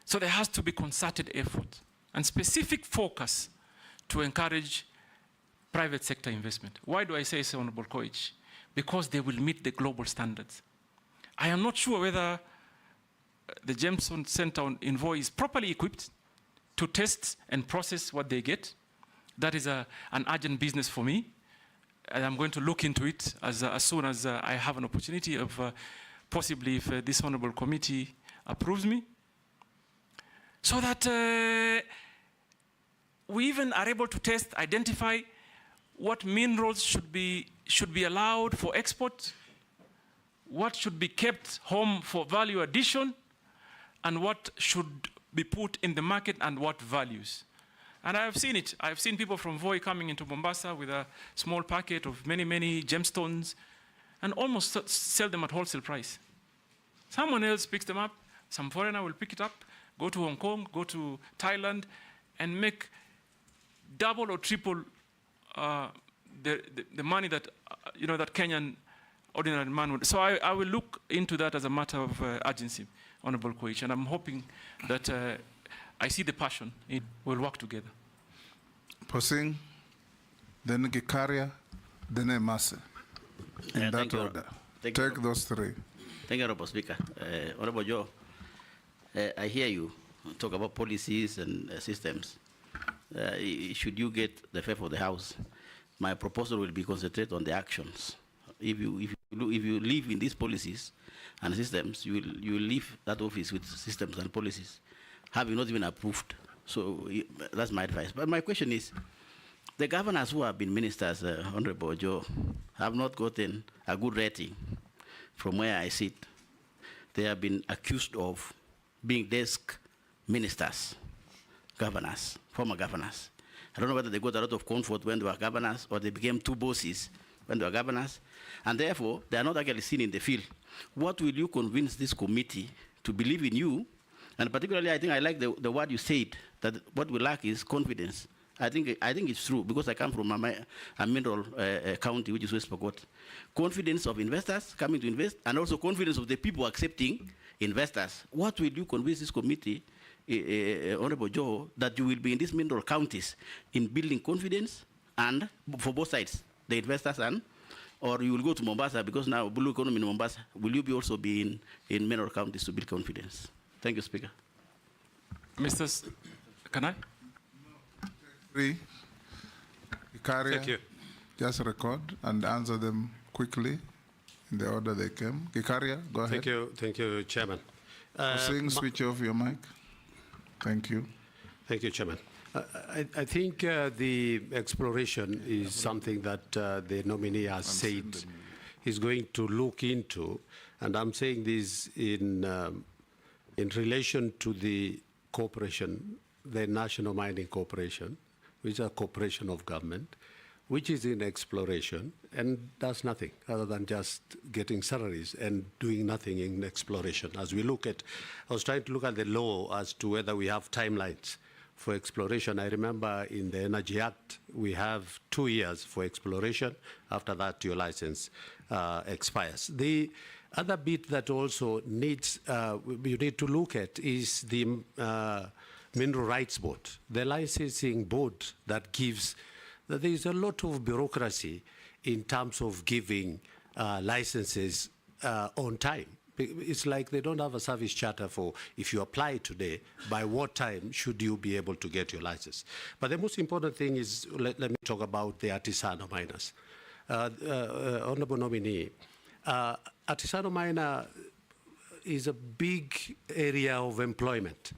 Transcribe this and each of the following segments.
So there has to be concerted effort and specific focus to encourage private sector investment. Why do I say so, Honorable Koich? Because they will meet the global standards. I am not sure whether the Jameson Center in Voi is properly equipped to test and process what they get. That is an urgent business for me, and I'm going to look into it as soon as I have an opportunity of possibly if this honorable committee approves me, so that we even are able to test, identify what minerals should be allowed for export, what should be kept home for value addition, and what should be put in the market and what values. And I have seen it. I've seen people from Voi coming into Mombasa with a small packet of many, many gemstones and almost sell them at wholesale price. Someone else picks them up, some foreigner will pick it up, go to Hong Kong, go to Thailand, and make double or triple the money that, that Kenyan ordinary man would. So I will look into that as a matter of urgency, Honorable Koich, and I'm hoping that I see the passion. We'll work together. Posing, then Gikaria, then Emase. In that order. Take those three. Thank you, Honorable Speaker. Honorable Joe, I hear you talk about policies and systems. Should you get the favor of the House, my proposal will be concentrated on the actions. If you live in these policies and systems, you will leave that office with systems and policies, having not even approved. So that's my advice. But my question is, the governors who have been ministers, Honorable Joe, have not gotten a good rating from where I sit. They have been accused of being desk ministers, governors, former governors. I don't know whether they got a lot of comfort when they were governors or they became two bosses when they were governors, and therefore they are not actually seen in the field. What will you convince this committee to believe in you? And particularly, I think I like the word you said, that what we lack is confidence. I think it's true, because I come from a mineral county, which is West Pokot. Confidence of investors coming to invest, and also confidence of the people accepting investors. What will you convince this committee, Honorable Joho, that you will be in these mineral counties in building confidence, and for both sides, the investors and, or you will go to Mombasa, because now blue economy in Mombasa, will you be also be in mineral counties to build confidence? Thank you, Speaker. Mr. Can I? Three. Ikaria, Thank you. just record and answer them quickly in the order they came. Ikaria, go ahead. Thank you, Chairman. Switch off your mic. Thank you. Thank you, Chairman. I think the exploration is something that the nominee has said he's going to look into, and I'm saying this in relation to the corporation, the National Mining Corporation, which is a corporation of government, which is in exploration and does nothing other than just getting salaries and doing nothing in exploration. As we look at, I was trying to look at the law as to whether we have timelines for exploration. I remember in the Energy Act, we have 2 years for exploration. After that, your license expires. The other bit that also needs, you need to look at is the Mineral Rights Board, the licensing board that gives, there is a lot of bureaucracy in terms of giving licenses on time. It's like they don't have a service charter for if you apply today, by what time should you be able to get your license. But the most important thing is, let me talk about the artisanal miners. Honorable nominee, artisanal miner is a big area of employment.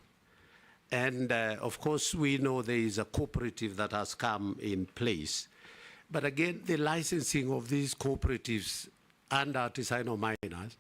And of course, we know there is a cooperative that has come in place. But again, the licensing of these cooperatives and artisanal miners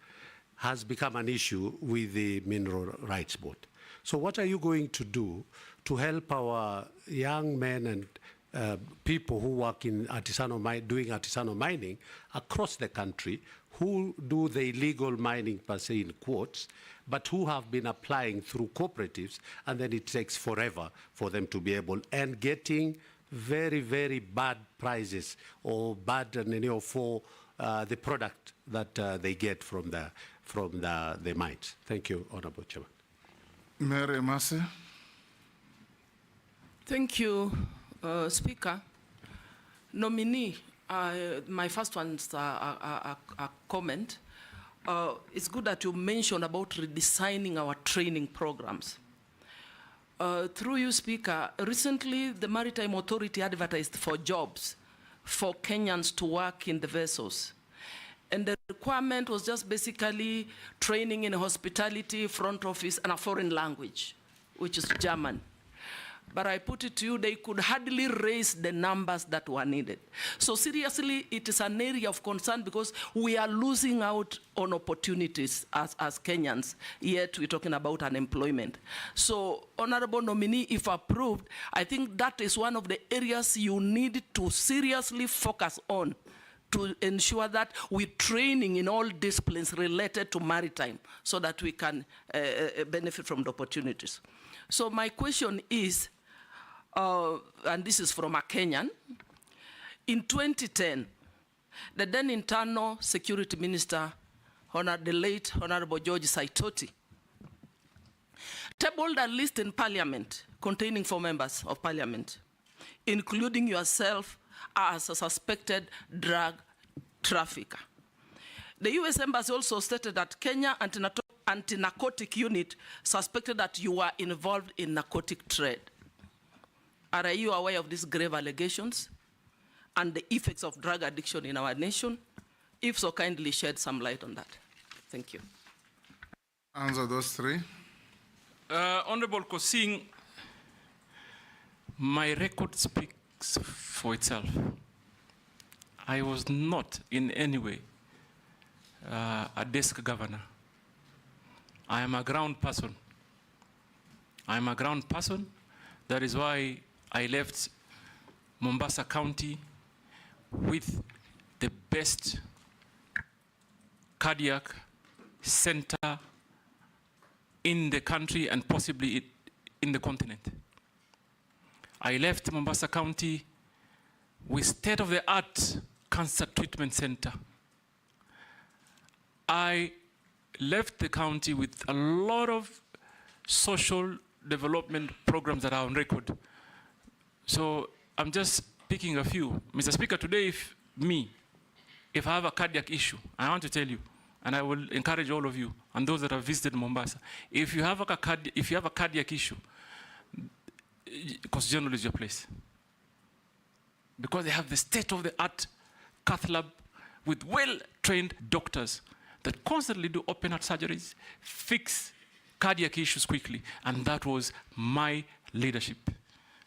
has become an issue with the Mineral Rights Board. So what are you going to do to help our young men and people who work in doing artisanal mining across the country, who do the illegal mining per se in quotes, but who have been applying through cooperatives, and then it takes forever for them to be able, and getting very, very bad prices or bad for the product that they get from the mines. Thank you, Honorable Chairman. Mary Emase. Thank you, Speaker. Nominee, my first one's a comment. It's good that you mentioned about redesigning our training programs. Through you, Speaker, recently the Maritime Authority advertised for jobs for Kenyans to work in the vessels. And the requirement was just basically training in hospitality, front office, and a foreign language, which is German. But I put it to you, they could hardly raise the numbers that were needed. So seriously, it is an area of concern because we are losing out on opportunities as Kenyans, yet we're talking about unemployment. So, Honorable Nominee, if approved, I think that is one of the areas you need to seriously focus on to ensure that we're training in all disciplines related to maritime so that we can benefit from the opportunities. So my question is, and this is from a Kenyan, in 2010, the then Internal Security Minister, the late Honorable George Saitoti, tabled a list in Parliament containing 4 members of Parliament, including yourself as a suspected drug trafficker. The US Embassy also stated that Kenya anti-narcotic unit suspected that you were involved in narcotic trade. Are you aware of these grave allegations and the effects of drug addiction in our nation? If so, kindly shed some light on that. Thank you. Answer those 3. Honorable Kosing, my record speaks for itself. I was not in any way a desk governor. I am a ground person. I am a ground person. That is why I left Mombasa County with the best cardiac center in the country and possibly in the continent. I left Mombasa County with state-of-the-art cancer treatment center. I left the county with a lot of social development programs that are on record. So I'm just picking a few. Mr. Speaker, today if I have a cardiac issue, I want to tell you, and I will encourage all of you and those that have visited Mombasa, if you have a cardiac issue, Coast General is your place. Because they have the state-of-the-art cath lab with well-trained doctors that constantly do open heart surgeries, fix cardiac issues quickly, and that was my leadership.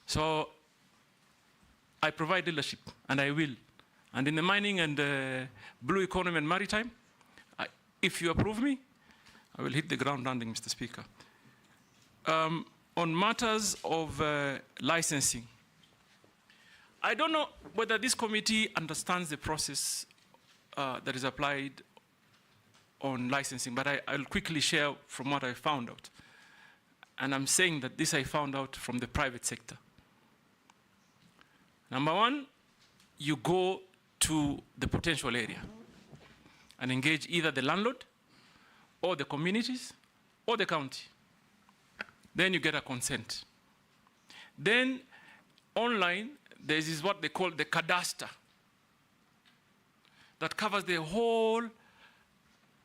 So I provide leadership, and I will. And in the mining and blue economy and maritime, if you approve me, I will hit the ground running, Mr. Speaker. On matters of licensing, I don't know whether this committee understands the process that is applied on licensing, but I'll quickly share from what I found out. And I'm saying that this I found out from the private sector. Number 1, you go to the potential area and engage either the landlord or the communities or the county. Then you get a consent. Then online, there is what they call the cadastre that covers the whole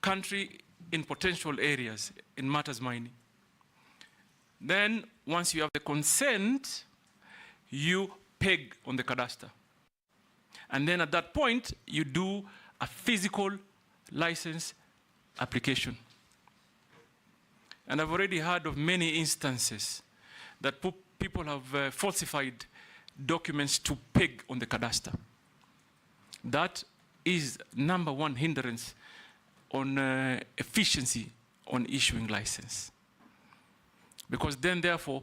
country in potential areas in matters mining. Then once you have the consent, you peg on the cadastre. And then at that point, you do a physical license application. And I've already heard of many instances that people have falsified documents to peg on the cadastre. That is number 1 hindrance on efficiency on issuing license. Because then, therefore,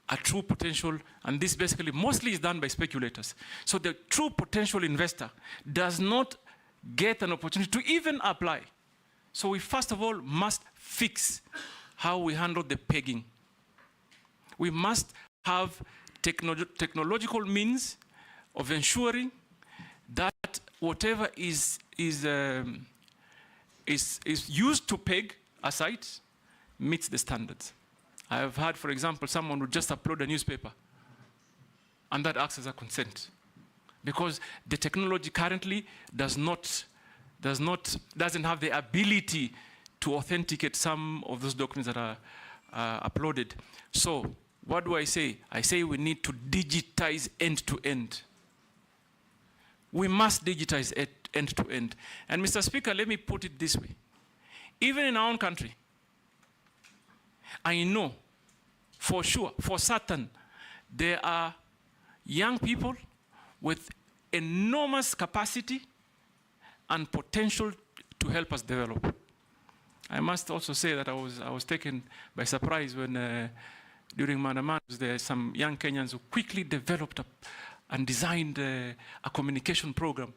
a true potential, and this basically mostly is done by speculators. So the true potential investor does not get an opportunity to even apply. So we first of all must fix how we handle the pegging. We must have technological means of ensuring that whatever is used to peg a site meets the standards. I have had, for example, someone would just upload a newspaper, and that acts as a consent. Because the technology currently doesn't have the ability to authenticate some of those documents that are uploaded. So what do I say? I say we need to digitize end to end. We must digitize it end to end. And Mr. Speaker, let me put it this way. Even in our own country, I know for sure, for certain, there are young people with enormous capacity and potential to help us develop. I must also say that I was taken by surprise when during Mandaman, there are some young Kenyans who quickly developed and designed a communication program.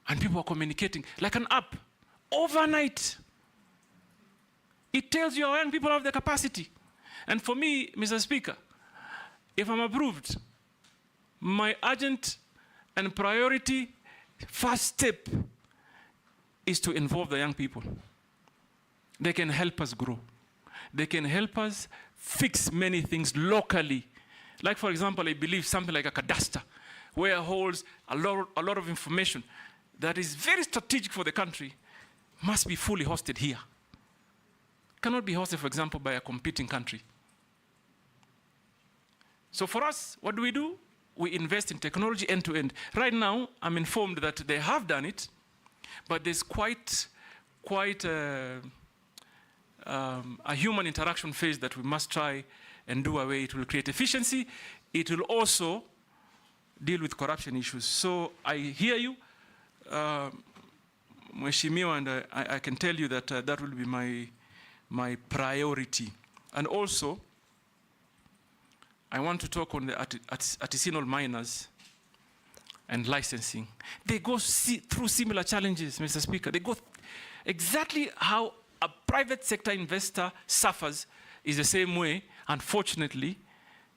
And people are communicating like an app overnight. It tells you our young people have the capacity. And for me, Mr. Speaker, if I'm approved, my urgent and priority first step is to involve the young people. They can help us grow. They can help us fix many things locally. Like, for example, I believe something like a cadastre, where it holds a lot of information that is very strategic for the country, must be fully hosted here. Cannot be hosted, for example, by a competing country. So for us, what do? We invest in technology end to end. Right now, I'm informed that they have done it, but there's quite a human interaction phase that we must try and do away. It will create efficiency. It will also deal with corruption issues. So I hear you, Mheshimiwa, and I can tell you that that will be my priority. And also, I want to talk on the artisanal miners and licensing. They go through similar challenges, Mr. Speaker. They go exactly how a private sector investor suffers is the same way, unfortunately,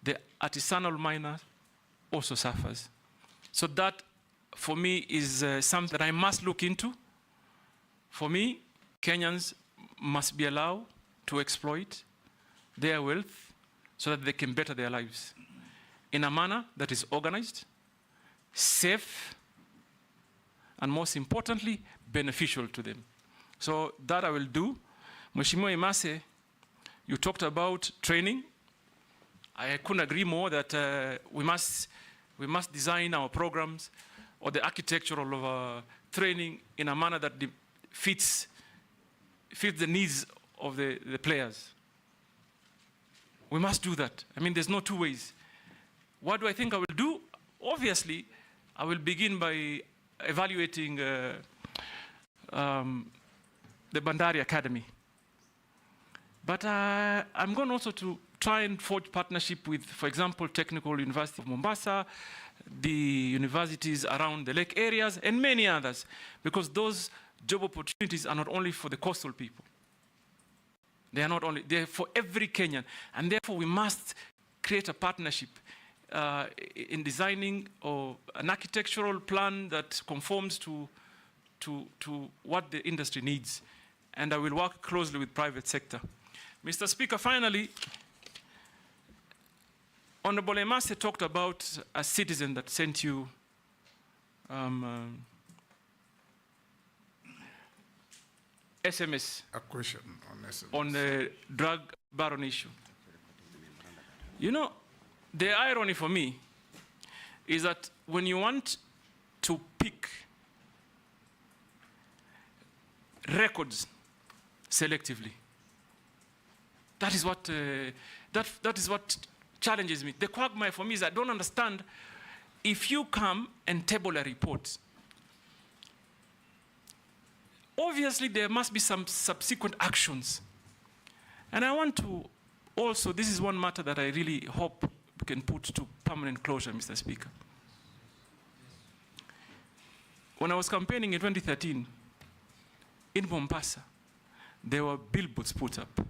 the artisanal miner also suffers. So that, for me, is something that I must look into. For me, Kenyans must be allowed to exploit their wealth so that they can better their lives in a manner that is organized, safe, and most importantly, beneficial to them. So that I will do. Mheshimiwa Imase, you talked about training. I couldn't agree more that we must design our programs or the architecture of training in a manner that fits the needs of the players. We must do that. I mean, there's no two ways. What do I think I will do? Obviously, I will begin by evaluating the Bandari Academy. But I'm going also to try and forge partnership with, for example, Technical University of Mombasa, the universities around the lake areas, and many others, because those job opportunities are not only for the coastal people. They are not only, they're for every Kenyan. And therefore, we must create a partnership in designing an architectural plan that conforms to what the industry needs. And I will work closely with private sector. Mr. Speaker, finally, Honorable Imase talked about a citizen that sent you SMS. A question on SMS. On the drug baron issue. You know, the irony for me is that when you want to pick records selectively, that is what challenges me. The quagmire for me is I don't understand if you come and table a report. Obviously, there must be some subsequent actions. And I want to also, this is one matter that I really hope we can put to permanent closure, Mr. Speaker. When I was campaigning in 2013, in Mombasa, there were billboards put up.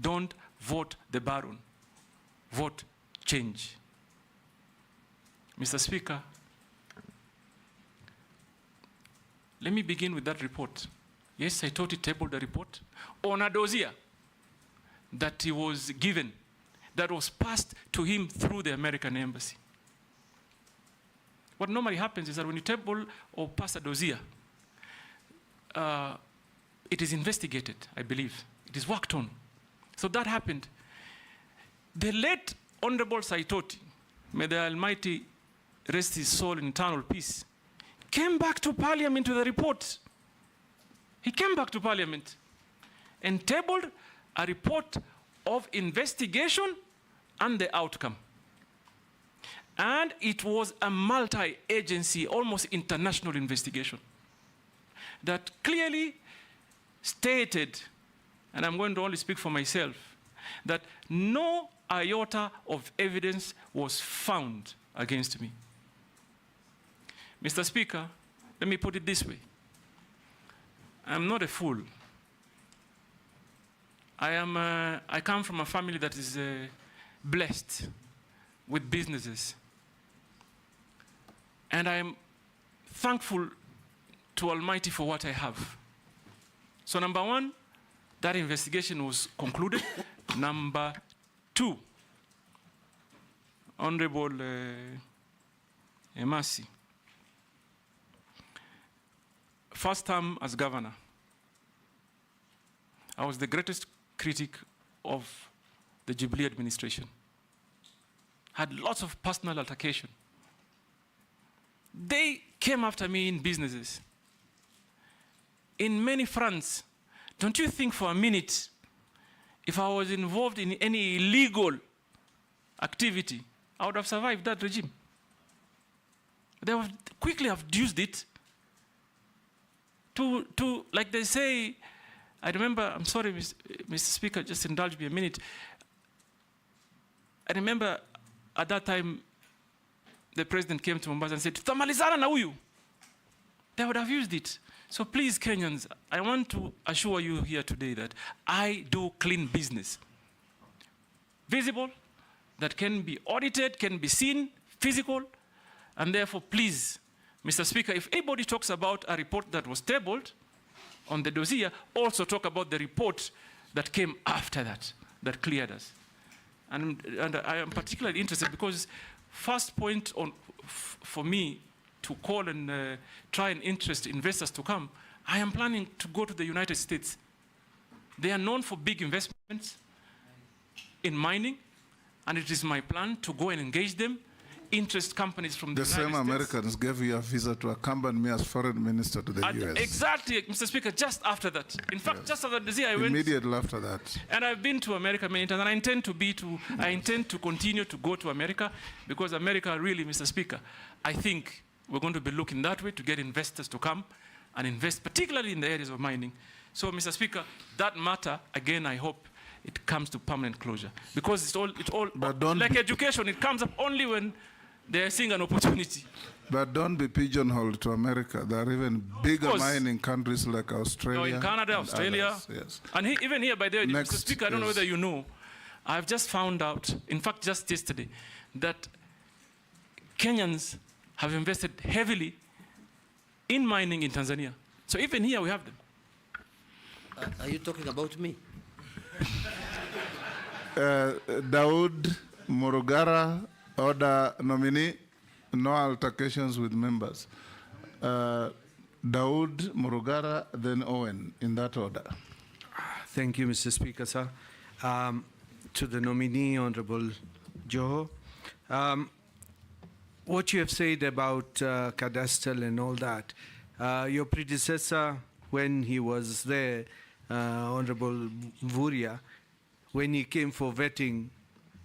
Don't vote the baron, vote change. Mr. Speaker, let me begin with that report. Yes, I thought it tabled the report on a dossier. that he was given, that was passed to him through the American embassy. What normally happens is that when you table or pass a dossier, it is investigated, I believe. It is worked on. So that happened. The late Honorable Saitoti, may the Almighty rest his soul in eternal peace, came back to Parliament with a report. He came back to Parliament and tabled a report of investigation and the outcome. And it was a multi-agency, almost international investigation that clearly stated, and I'm going to only speak for myself, that no iota of evidence was found against me. Mr. Speaker, let me put it this way. I'm not a fool. I come from a family that is blessed with businesses. And I'm thankful to Almighty for what I have. So number one, that investigation was concluded. Number two, Honorable Emasi, first term as governor, I was the greatest critic of the Jubilee administration. Had lots of personal altercation. They came after me in businesses. In many fronts. Don't you think for a minute, if I was involved in any illegal activity, I would have survived that regime? They would quickly have used it to, like they say, I remember, I'm sorry, Mr. Speaker, just indulge me a minute. I remember at that time, the president came to Mombasa and said, "Tutamalizana na huyu." They would have used it. So please, Kenyans, I want to assure you here today that I do clean business. Visible, that can be audited, can be seen, physical, and therefore, please, Mr. Speaker, if anybody talks about a report that was tabled on the dossier, also talk about the report that came after that, that cleared us. And I am particularly interested because first point on for me to call and try and interest investors to come, I am planning to go to the United States. They are known for big investments in mining, and it is my plan to go and engage them, interest companies from the United States. The same Americans gave you a visa to accompany me as foreign minister to the US. Exactly, Mr. Speaker, just after that. In fact, just after the I went. Immediately after that. And I've been to America many times, and I intend to continue to go to America, because America really, Mr. Speaker, I think we're going to be looking that way to get investors to come and invest, particularly in the areas of mining. So, Mr. Speaker, that matter, again, I hope it comes to permanent closure. Because it's all like education, it comes up only when they're seeing an opportunity. But don't be pigeonholed to America. There are even bigger mining countries like Australia. In Canada, Australia. Others, yes. And even here, by the way, Mr. Speaker, I don't know whether you know, I've just found out, in fact, just yesterday, that Kenyans have invested heavily in mining in Tanzania. So even here we have them. Are you talking about me? Daud Murugara, order nominee, no altercations with members. Daud Murugara, then Owen, in that order. Thank you, Mr. Speaker, sir. To the nominee, Honorable Joho, what you have said about cadastral and all that, your predecessor, when he was there, Honorable Vuria, when he came for vetting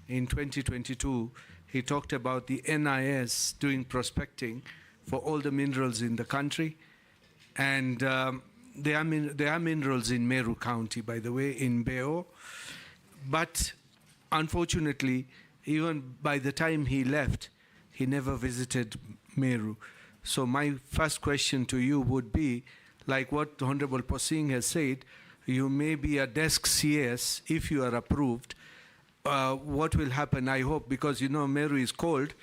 in 2022, he talked about the NIS doing prospecting for all the minerals in the country. And there are minerals in Meru County, by the way, in Beo. But unfortunately, even by the time he left, he never visited Meru. So my first question to you would be, like what Honorable Posing has said, you may be a desk CS if you are approved. What will happen, I hope, because you know Meru is cold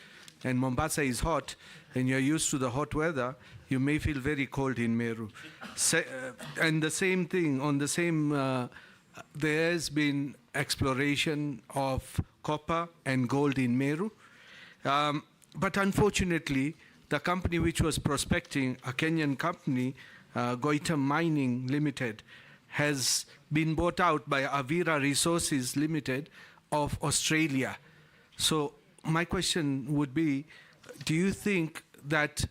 and Mombasa is hot, and you're used to the hot weather, you may feel very cold in Meru. And the same thing, on the same there has been exploration of copper and gold in Meru. But unfortunately, the company which was prospecting, a Kenyan company, Goita Mining Limited, has been bought out by Avira Resources Limited of Australia. So my question would be, do you think that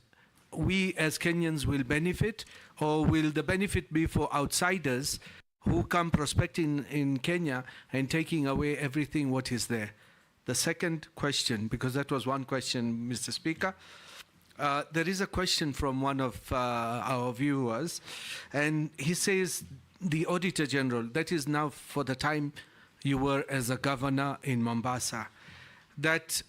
we as Kenyans will benefit, or will the benefit be for outsiders who come prospecting in Kenya and taking away everything what is there? The second question, because that was one question, Mr. Speaker, there is a question from one of our viewers, and he says, the Auditor General, that is now for the time you were as a governor in Mombasa, that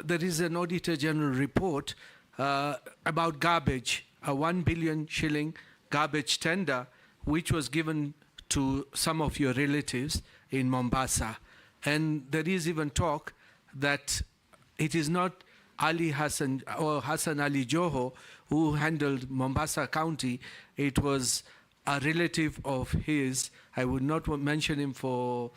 there is an Auditor General report about garbage, a 1 billion shilling garbage tender, which was given to some of your relatives in Mombasa. And there is even talk that it is not Ali Hassan or Hassan Ali Joho who handled Mombasa County. It was a relative of his. I would not mention him for,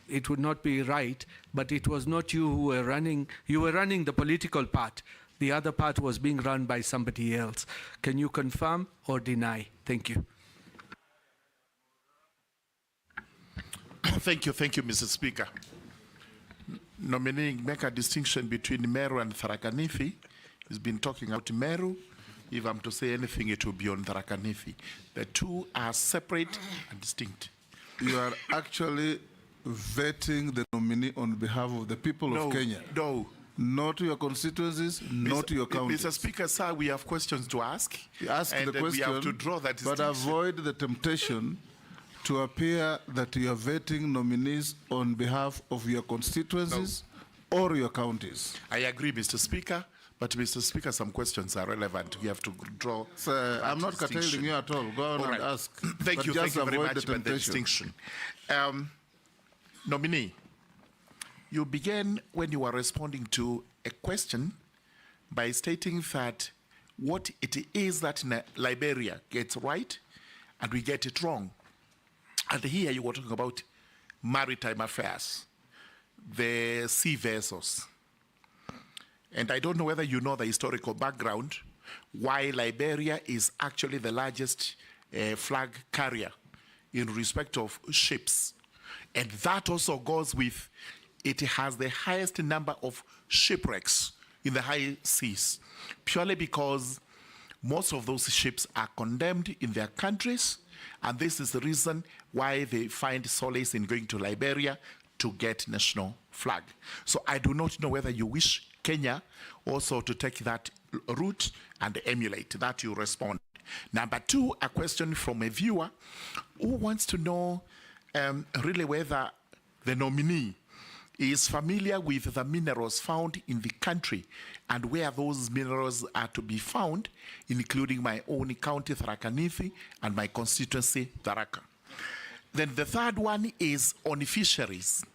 it would not be right, but it was not you who were running. You were running the political part. The other part was being run by somebody else. Can you confirm or deny? Thank you. Thank you, Mr. Speaker. Nominating, make a distinction between Meru and Tharaka Nithi. He's been talking about Meru. If I'm to say anything, it will be on Tharaka Nithi. The two are separate and distinct. You are actually vetting the nominee on behalf of the people of Kenya. No. Not your constituencies, not your counties. Mr. Speaker, sir, we have questions to ask. Ask and the question, we have to draw that distinction. but avoid the temptation to appear that you are vetting nominees on behalf of your constituencies or your counties. I agree, Mr. Speaker, but Mr. Speaker, some questions are relevant. We have to draw. Sir, I'm not curtailing you at all. Go on and ask. Thank you very much for the temptation. distinction. Nominee, you began when you were responding to a question by stating that what it is that Liberia gets right and we get it wrong. And here you were talking about maritime affairs, the sea vessels. And I don't know whether you know the historical background, why Liberia is actually the largest flag carrier in respect of ships. And that also goes with, it has the highest number of shipwrecks in the high seas, purely because most of those ships are condemned in their countries, and this is the reason why they find solace in going to Liberia to get national flag. So I do not know whether you wish Kenya also to take that route and emulate that. You respond. Number two, a question from a viewer who wants to know really whether the nominee is familiar with the minerals found in the country and where those minerals are to be found, including my own county, Tharaka Nithi, and my constituency, Tharaka. Then the third one is on fisheries.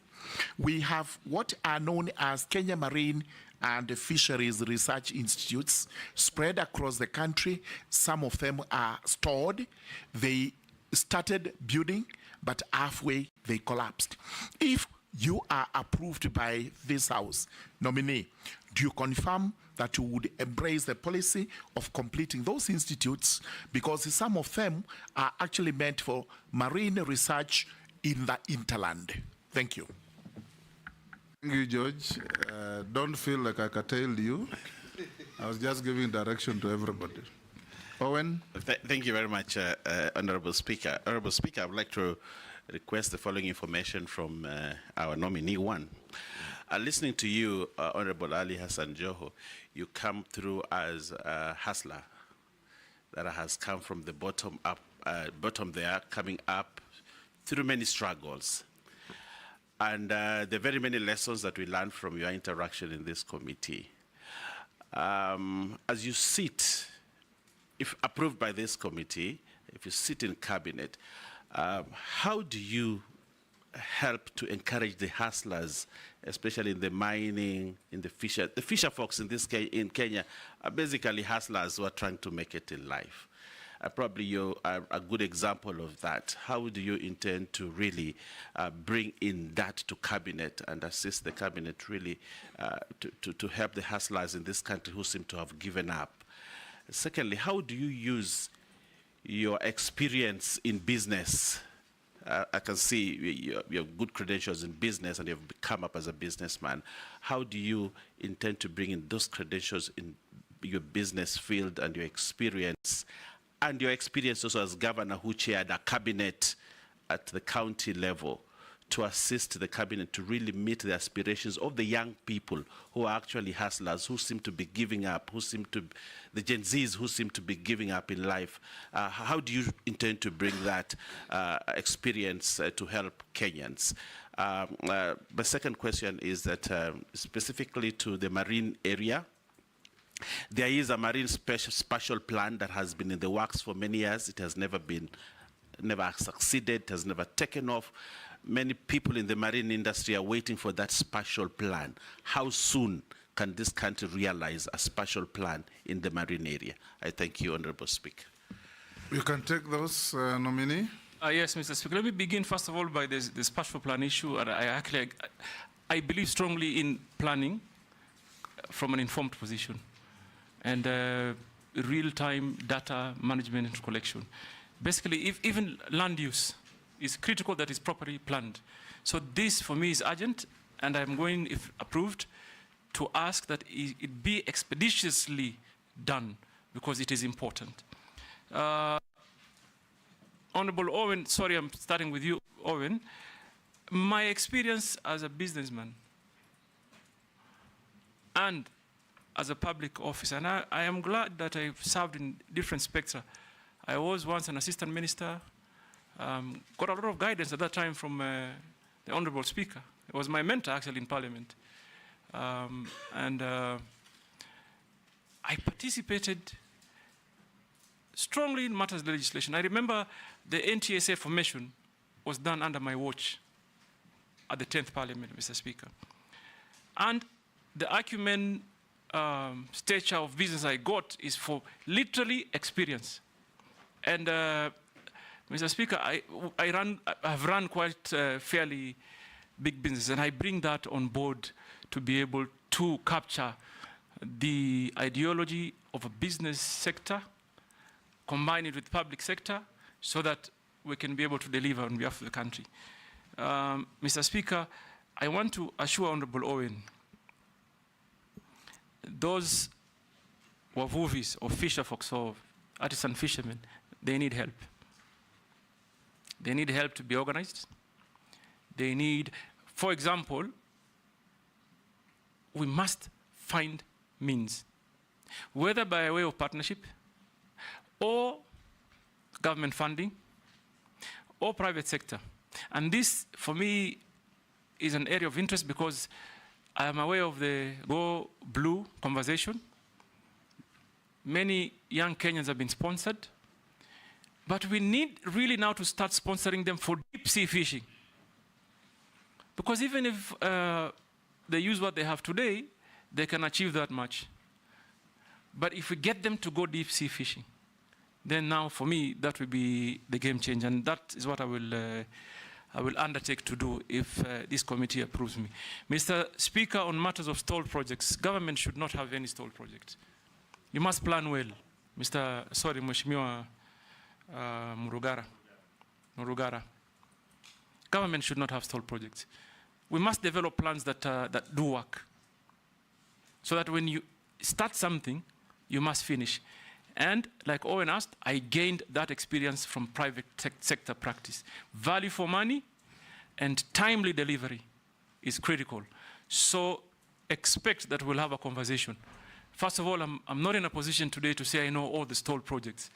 We have what are known as Kenya Marine and Fisheries Research Institutes spread across the country. Some of them are stored. They started building, but halfway they collapsed. If you are approved by this House, nominee, do you confirm that you would embrace the policy of completing those institutes, because some of them are actually meant for marine research in the hinterland? Thank you. Thank you, George. Don't feel like I curtailed you. I was just giving direction to everybody. Owen? Thank you very much, Honorable Speaker. Honorable Speaker, I would like to request the following information from our nominee one. Listening to you, Honorable Ali Hassan Joho, you come through as a hustler that has come from the bottom up, bottom there, coming up through many struggles. And the very many lessons that we learned from your interaction in this committee. As you sit, if approved by this committee, if you sit in cabinet, how do you help to encourage the hustlers, especially in the mining, in the fisher folks in this in Kenya are basically hustlers who are trying to make it in life. probably you are a good example of that. How do you intend to really bring in that to cabinet and assist the cabinet really to help the hustlers in this country who seem to have given up? Secondly, how do you use your experience in business? I can see you have good credentials in business and you've come up as a businessman. How do you intend to bring in those credentials in your business field and your experience also as governor who chaired a cabinet at the county level to assist the cabinet to really meet the aspirations of the young people who are actually hustlers, who seem to be giving up, the Gen Zs who seem to be giving up in life? How do you intend to bring that experience to help Kenyans? My second question is that specifically to the marine area, there is a marine spatial plan that has been in the works for many years. It has never succeeded, it has never taken off. Many people in the marine industry are waiting for that spatial plan. How soon can this country realize a spatial plan in the marine area? I thank you, Honorable Speaker. You can take those, nominee. Yes, Mr. Speaker. Let me begin first of all by the spatial plan issue. And I believe strongly in planning from an informed position and real-time data management and collection. Basically, if even land use is critical that is properly planned. So this, for me, is urgent, and I'm going, if approved, to ask that it be expeditiously done, because it is important. Honorable Owen, sorry, I'm starting with you, Owen. My experience as a businessman and as a public officer, and I am glad that I've served in different spectra. I was once an assistant minister, got a lot of guidance at that time from the Honorable Speaker. It was my mentor, actually, in Parliament. I participated strongly in matters of legislation. I remember the NTSA formation was done under my watch at the 10th Parliament, Mr. Speaker. And the acumen stature of business I got is for literally experience. And Mr. Speaker, I've run quite fairly big business, and I bring that on board to be able to capture the ideology of a business sector, combine it with public sector, so that we can be able to deliver on behalf of the country. Mr. Speaker, I want to assure Honorable Owen, those wavuvis or fisher folks or artisan fishermen, they need help. They need help to be organized. They need, for example, we must find means, whether by way of partnership or government funding or private sector. And this, for me, is an area of interest because I am aware of the Go Blue conversation. Many young Kenyans have been sponsored, but we need really now to start sponsoring them for deep sea fishing. Because even if they use what they have today, they can achieve that much. But if we get them to go deep sea fishing, then now for me, that will be the game changer. And that is what I will undertake to do if this committee approves me. Mr. Speaker, on matters of stalled projects, government should not have any stalled project. You must plan well. Mheshimiwa Murugara. Government should not have stalled projects. We must develop plans that do work. So that when you start something, you must finish. And like Owen asked, I gained that experience from private sector practice. Value for money and timely delivery is critical. So expect that we'll have a conversation. First of all, I'm not in a position today to say I know all the stalled projects,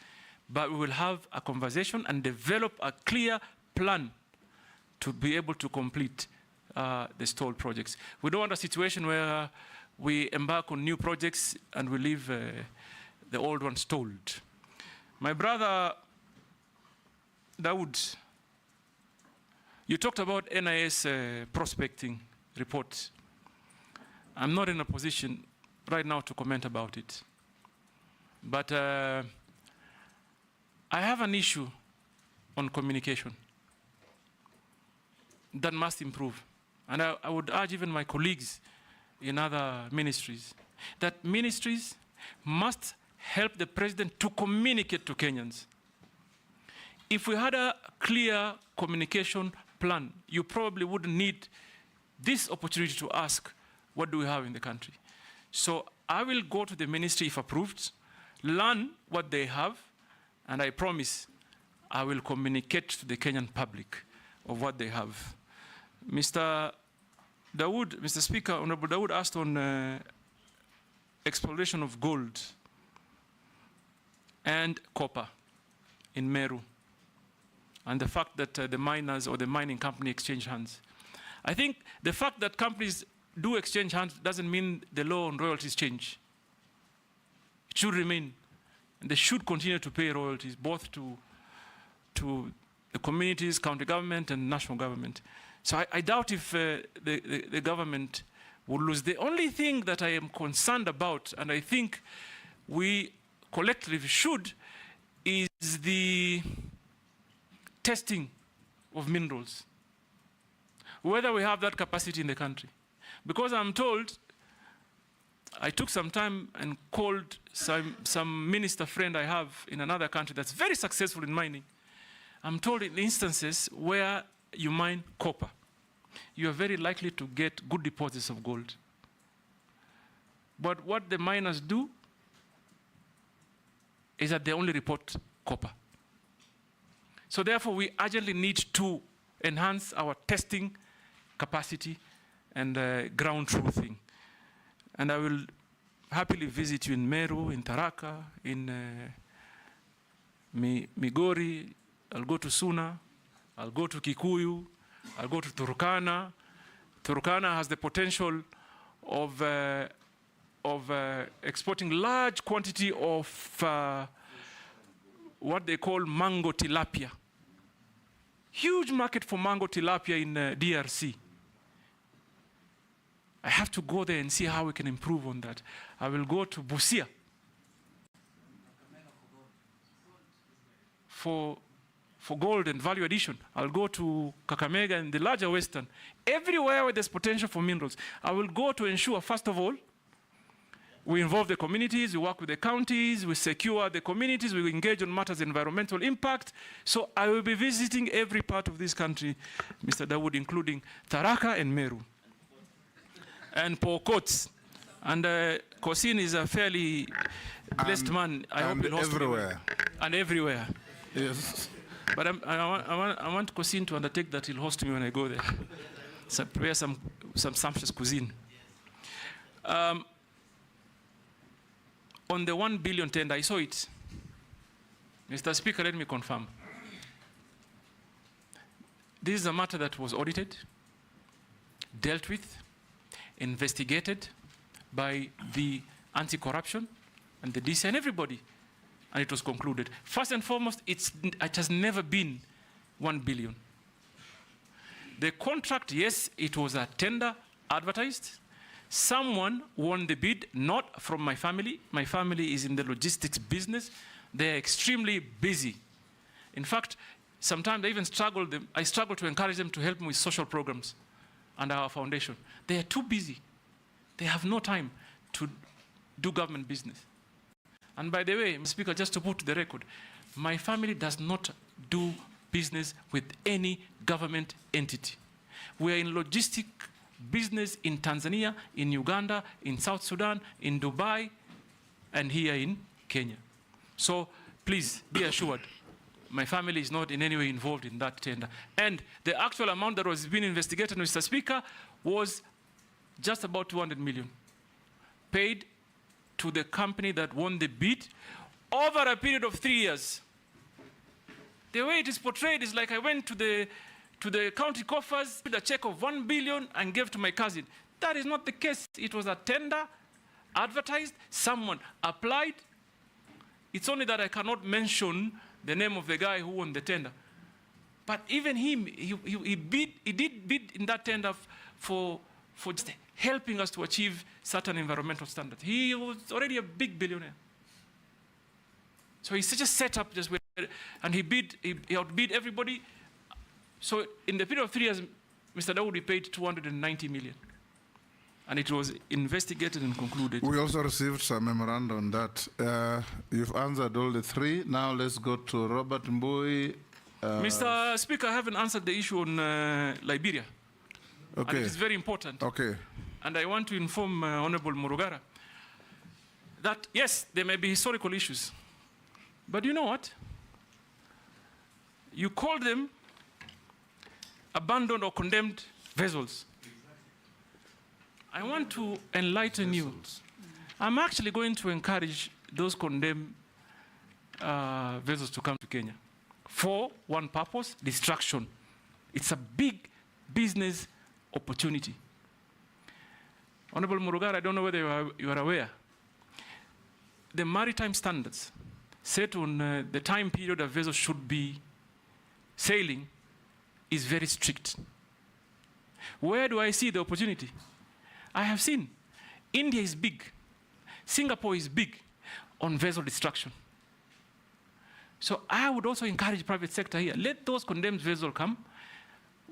but we will have a conversation and develop a clear plan to be able to complete the stalled projects. We don't want a situation where we embark on new projects and we leave the old ones stalled. My brother Dawood, you talked about NIS prospecting report. I'm not in a position right now to comment about it. But I have an issue on communication that must improve. And I would urge even my colleagues in other ministries that ministries must help the president to communicate to Kenyans. If we had a clear communication plan, you probably wouldn't need this opportunity to ask, what do we have in the country? So I will go to the ministry if approved, learn what they have, and I promise I will communicate to the Kenyan public of what they have. Mr. Speaker, Honorable Dawood asked on exploration of gold and copper in Meru, and the fact that the miners or the mining company exchange hands. I think the fact that companies do exchange hands doesn't mean the law on royalties change. It should remain. And they should continue to pay royalties, both to the communities, county government, and national government. So I doubt if the government will lose. The only thing that I am concerned about, and I think we collectively should, is the testing of minerals. Whether we have that capacity in the country. Because I'm told, I took some time and called some minister friend I have in another country that's very successful in mining. I'm told in instances where you mine copper, you are very likely to get good deposits of gold. But what the miners do is that they only report copper. So therefore, we urgently need to enhance our testing capacity and ground truthing. And I will happily visit you in Meru, in Tharaka, in Migori. I'll go to Suna, I'll go to Kikuyu, I'll go to Turkana. Turkana has the potential of exporting large quantity of what they call mango tilapia. Huge market for mango tilapia in DRC. I have to go there and see how we can improve on that. I will go to Busia for gold and value addition. I'll go to Kakamega and the larger Western. Everywhere where there's potential for minerals, I will go to ensure, first of all, we involve the communities, we work with the counties, we secure the communities, we engage on matters of environmental impact. So I will be visiting every part of this country, Mr. Dawood, including Tharaka and Meru. And Pokot. And Kosin is a fairly blessed man. I hope he'll host everywhere. And everywhere. Yes. But I want Kosin to undertake that he'll host me when I go there. So prepare some sumptuous cuisine. On the 1 billion tender, I saw it. Mr. Speaker, let me confirm. This is a matter that was audited, dealt with, investigated by the anti-corruption and the DC and everybody, and it was concluded. First and foremost, it has never been 1 billion. The contract, yes, it was a tender advertised. Someone won the bid, not from my family. My family is in the logistics business. They're extremely busy. In fact, sometimes I even struggle to encourage them to help me with social programs and our foundation. They are too busy. They have no time to do government business. And by the way, Mr. Speaker, just to put to the record, my family does not do business with any government entity. We are in logistic business in Tanzania, in Uganda, in South Sudan, in Dubai, and here in Kenya. So please be assured, my family is not in any way involved in that tender. And the actual amount that was being investigated, Mr. Speaker, was just about 200 million, paid to the company that won the bid over a period of 3 years. The way it is portrayed is like I went to the county coffers with a check of 1 billion and gave to my cousin. That is not the case. It was a tender, advertised, someone applied. It's only that I cannot mention the name of the guy who won the tender. But even him, he did bid in that tender for just helping us to achieve certain environmental standards. He was already a big billionaire. So he's such a setup just where and he outbid everybody. So in the period of 3 years, Mr. Dawood paid 290 million. And it was investigated and concluded. We also received some memorandum on that. You've answered all the three. Now let's go to Robert Mbui. Mr. Speaker, I haven't answered the issue on Liberia. Okay. And it is very important. Okay. And I want to inform Honorable Murugara that, yes, there may be historical issues. But you know what? You call them abandoned or condemned vessels. I want to enlighten you. I'm actually going to encourage those condemned vessels to come to Kenya for one purpose: distraction. It's a big business opportunity. Honorable Murugara, I don't know whether you are aware. The maritime standards set on the time period a vessel should be sailing is very strict. Where do I see the opportunity? I have seen India is big, Singapore is big on vessel destruction. So I would also encourage private sector here. Let those condemned vessels come,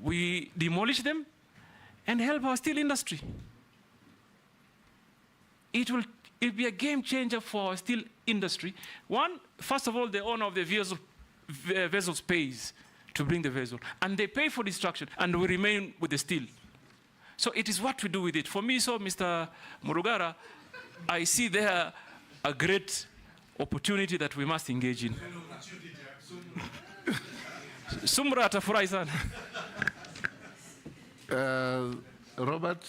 we demolish them, and help our steel industry. It will be a game changer for our steel industry. One, first of all, the owner of the vessels pays to bring the vessel, and they pay for destruction, and we remain with the steel. So it is what we do with it. For me, so Mr. Murugara, I see there a great opportunity that we must engage in. Sumra atafurahi sana. Robert,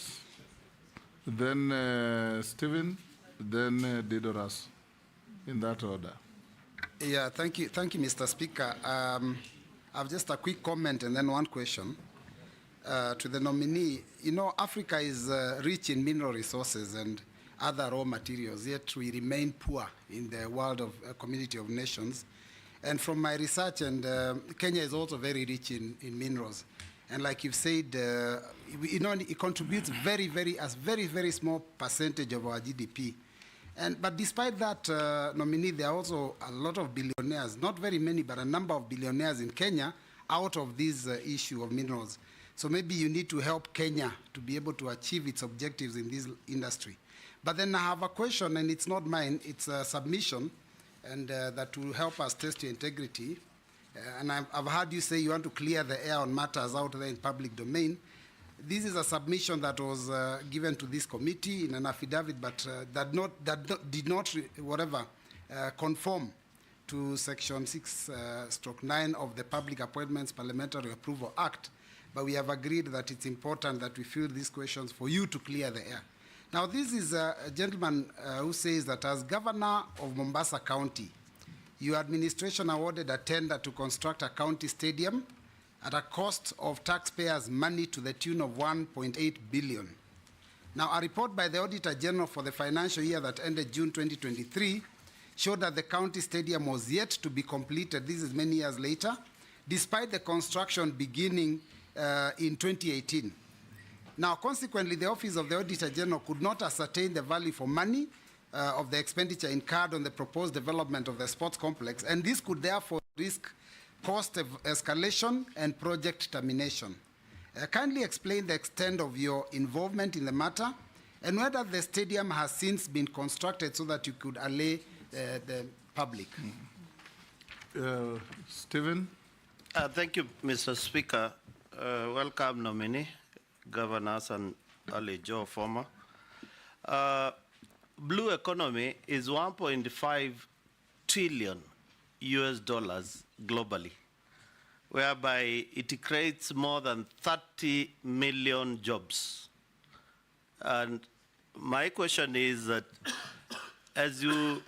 then Stephen, then Didoras, in that order. Yeah, thank you, Mr. Speaker. I have just a quick comment and then one question. To the nominee, you know, Africa is rich in mineral resources and other raw materials, yet we remain poor in the world of community of nations. And from my research, and Kenya is also very rich in minerals. And like you've said, you know, it contributes very, very small percentage of our GDP. But despite that, nominee, there are also a lot of billionaires, not very many, but a number of billionaires in Kenya out of this issue of minerals. So maybe you need to help Kenya to be able to achieve its objectives in this industry. But then I have a question, and it's not mine, it's a submission, and that will help us test your integrity. And I've heard you say you want to clear the air on matters out there in public domain. This is a submission that was given to this committee in an affidavit, but did not conform to Section 6/9 of the Public Appointments Parliamentary Approval Act. But we have agreed that it's important that we fill these questions for you to clear the air. Now, this is a gentleman who says that as governor of Mombasa County, your administration awarded a tender to construct a county stadium at a cost of taxpayers' money to the tune of 1.8 billion. Now, a report by the Auditor General for the financial year that ended June 2023 showed that the county stadium was yet to be completed. This is many years later, despite the construction beginning in 2018. Now, consequently, the Office of the Auditor General could not ascertain the value for money of the expenditure incurred on the proposed development of the sports complex, and this could therefore risk cost escalation and project termination. Kindly explain the extent of your involvement in the matter and whether the stadium has since been constructed so that you could allay the public. Stephen? Thank you, Mr. Speaker. Welcome, nominee, Governor Hassan Ali Joho, former. Blue economy is 1.5 trillion US dollars globally, whereby it creates more than 30 million jobs. And my question is that as you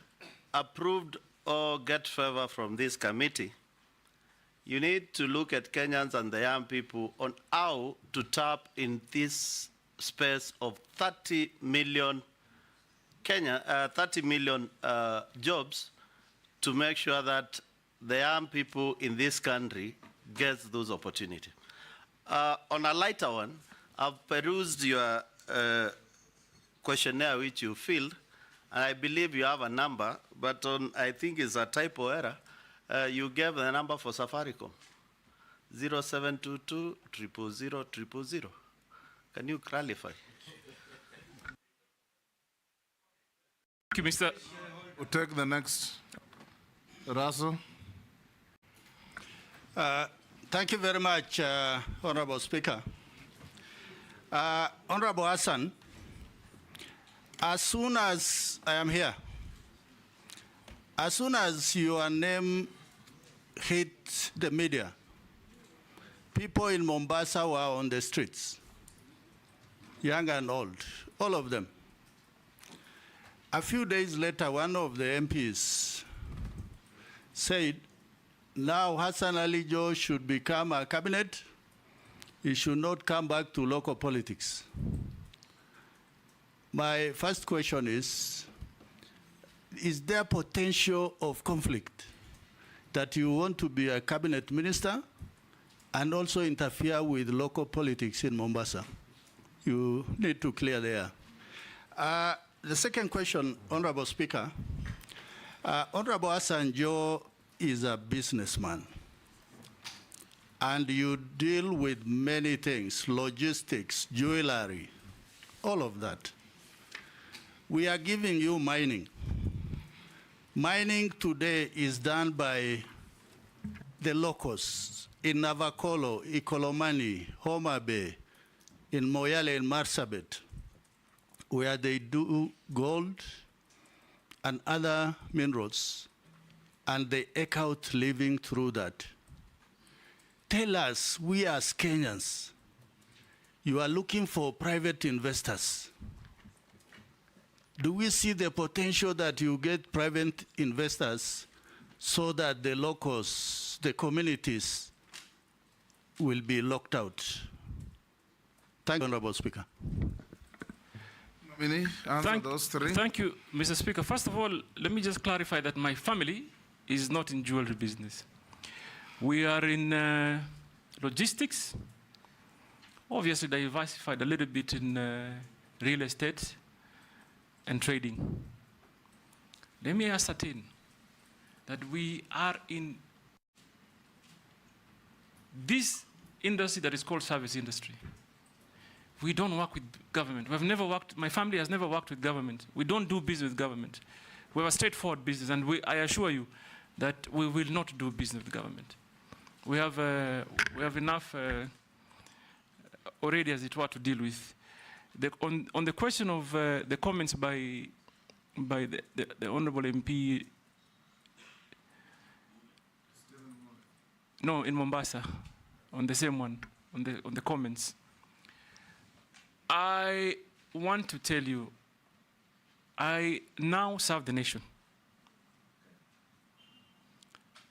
approved or get favor from this committee, you need to look at Kenyans and the young people on how to tap in this space of 30 million jobs to make sure that the young people in this country get those opportunities. On a lighter one, I've perused your questionnaire which you filled, and I believe you have a number, but I think it's a typo error. You gave the number for Safaricom, 0722 000 000. Can you clarify? Thank you, Mr. We'll take the next. Russell. Thank you very much, Honorable Speaker. Honorable Hassan, as soon as I am here, as soon as your name hit the media, people in Mombasa were on the streets, young and old, all of them. A few days later, one of the MPs said, now Hassan Ali Joho should become a cabinet. He should not come back to local politics. My first question is there potential of conflict that you want to be a cabinet minister and also interfere with local politics in Mombasa? You need to clear there. The second question, Honorable Speaker, Honorable Hassan Joho is a businessman, and you deal with many things, logistics, jewelry, all of that. We are giving you mining. Mining today is done by the locals in Navakolo, Ikolomani, Homa Bay, in Moyale and Marsabit, where they do gold and other minerals, and they eke out living through that. Tell us, we as Kenyans, you are looking for private investors. Do we see the potential that you get private investors so that the locals, the communities, will be locked out? Thank you, Honorable Speaker. Those three. Thank you, Mr. Speaker. First of all, let me just clarify that my family is not in jewelry business. We are in logistics, obviously diversified a little bit in real estate and trading. Let me ascertain that we are in this industry that is called service industry. We don't work with government. We've never worked, my family has never worked with government. We don't do business with government. We have a straightforward business, and I assure you that we will not do business with government. We have enough already, as it were, to deal with. On the question of the comments by the Honorable MP, no, in Mombasa, on the same one, on the comments. I want to tell you, I now serve the nation.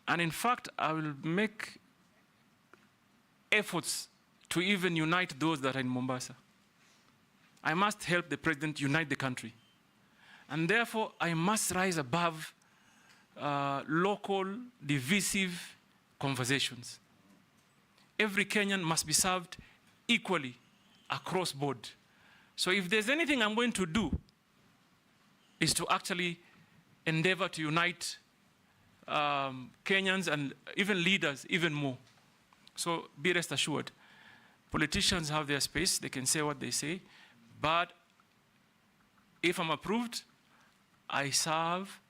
And in fact, I will make efforts to even unite those that are in Mombasa. I must help the president unite the country. And therefore, I must rise above local, divisive conversations. Every Kenyan must be served equally across board. So if there's anything I'm going to do, is to actually endeavor to unite Kenyans and even leaders even more. So be rest assured, politicians have their space, they can say what they say, but if I'm approved, I serve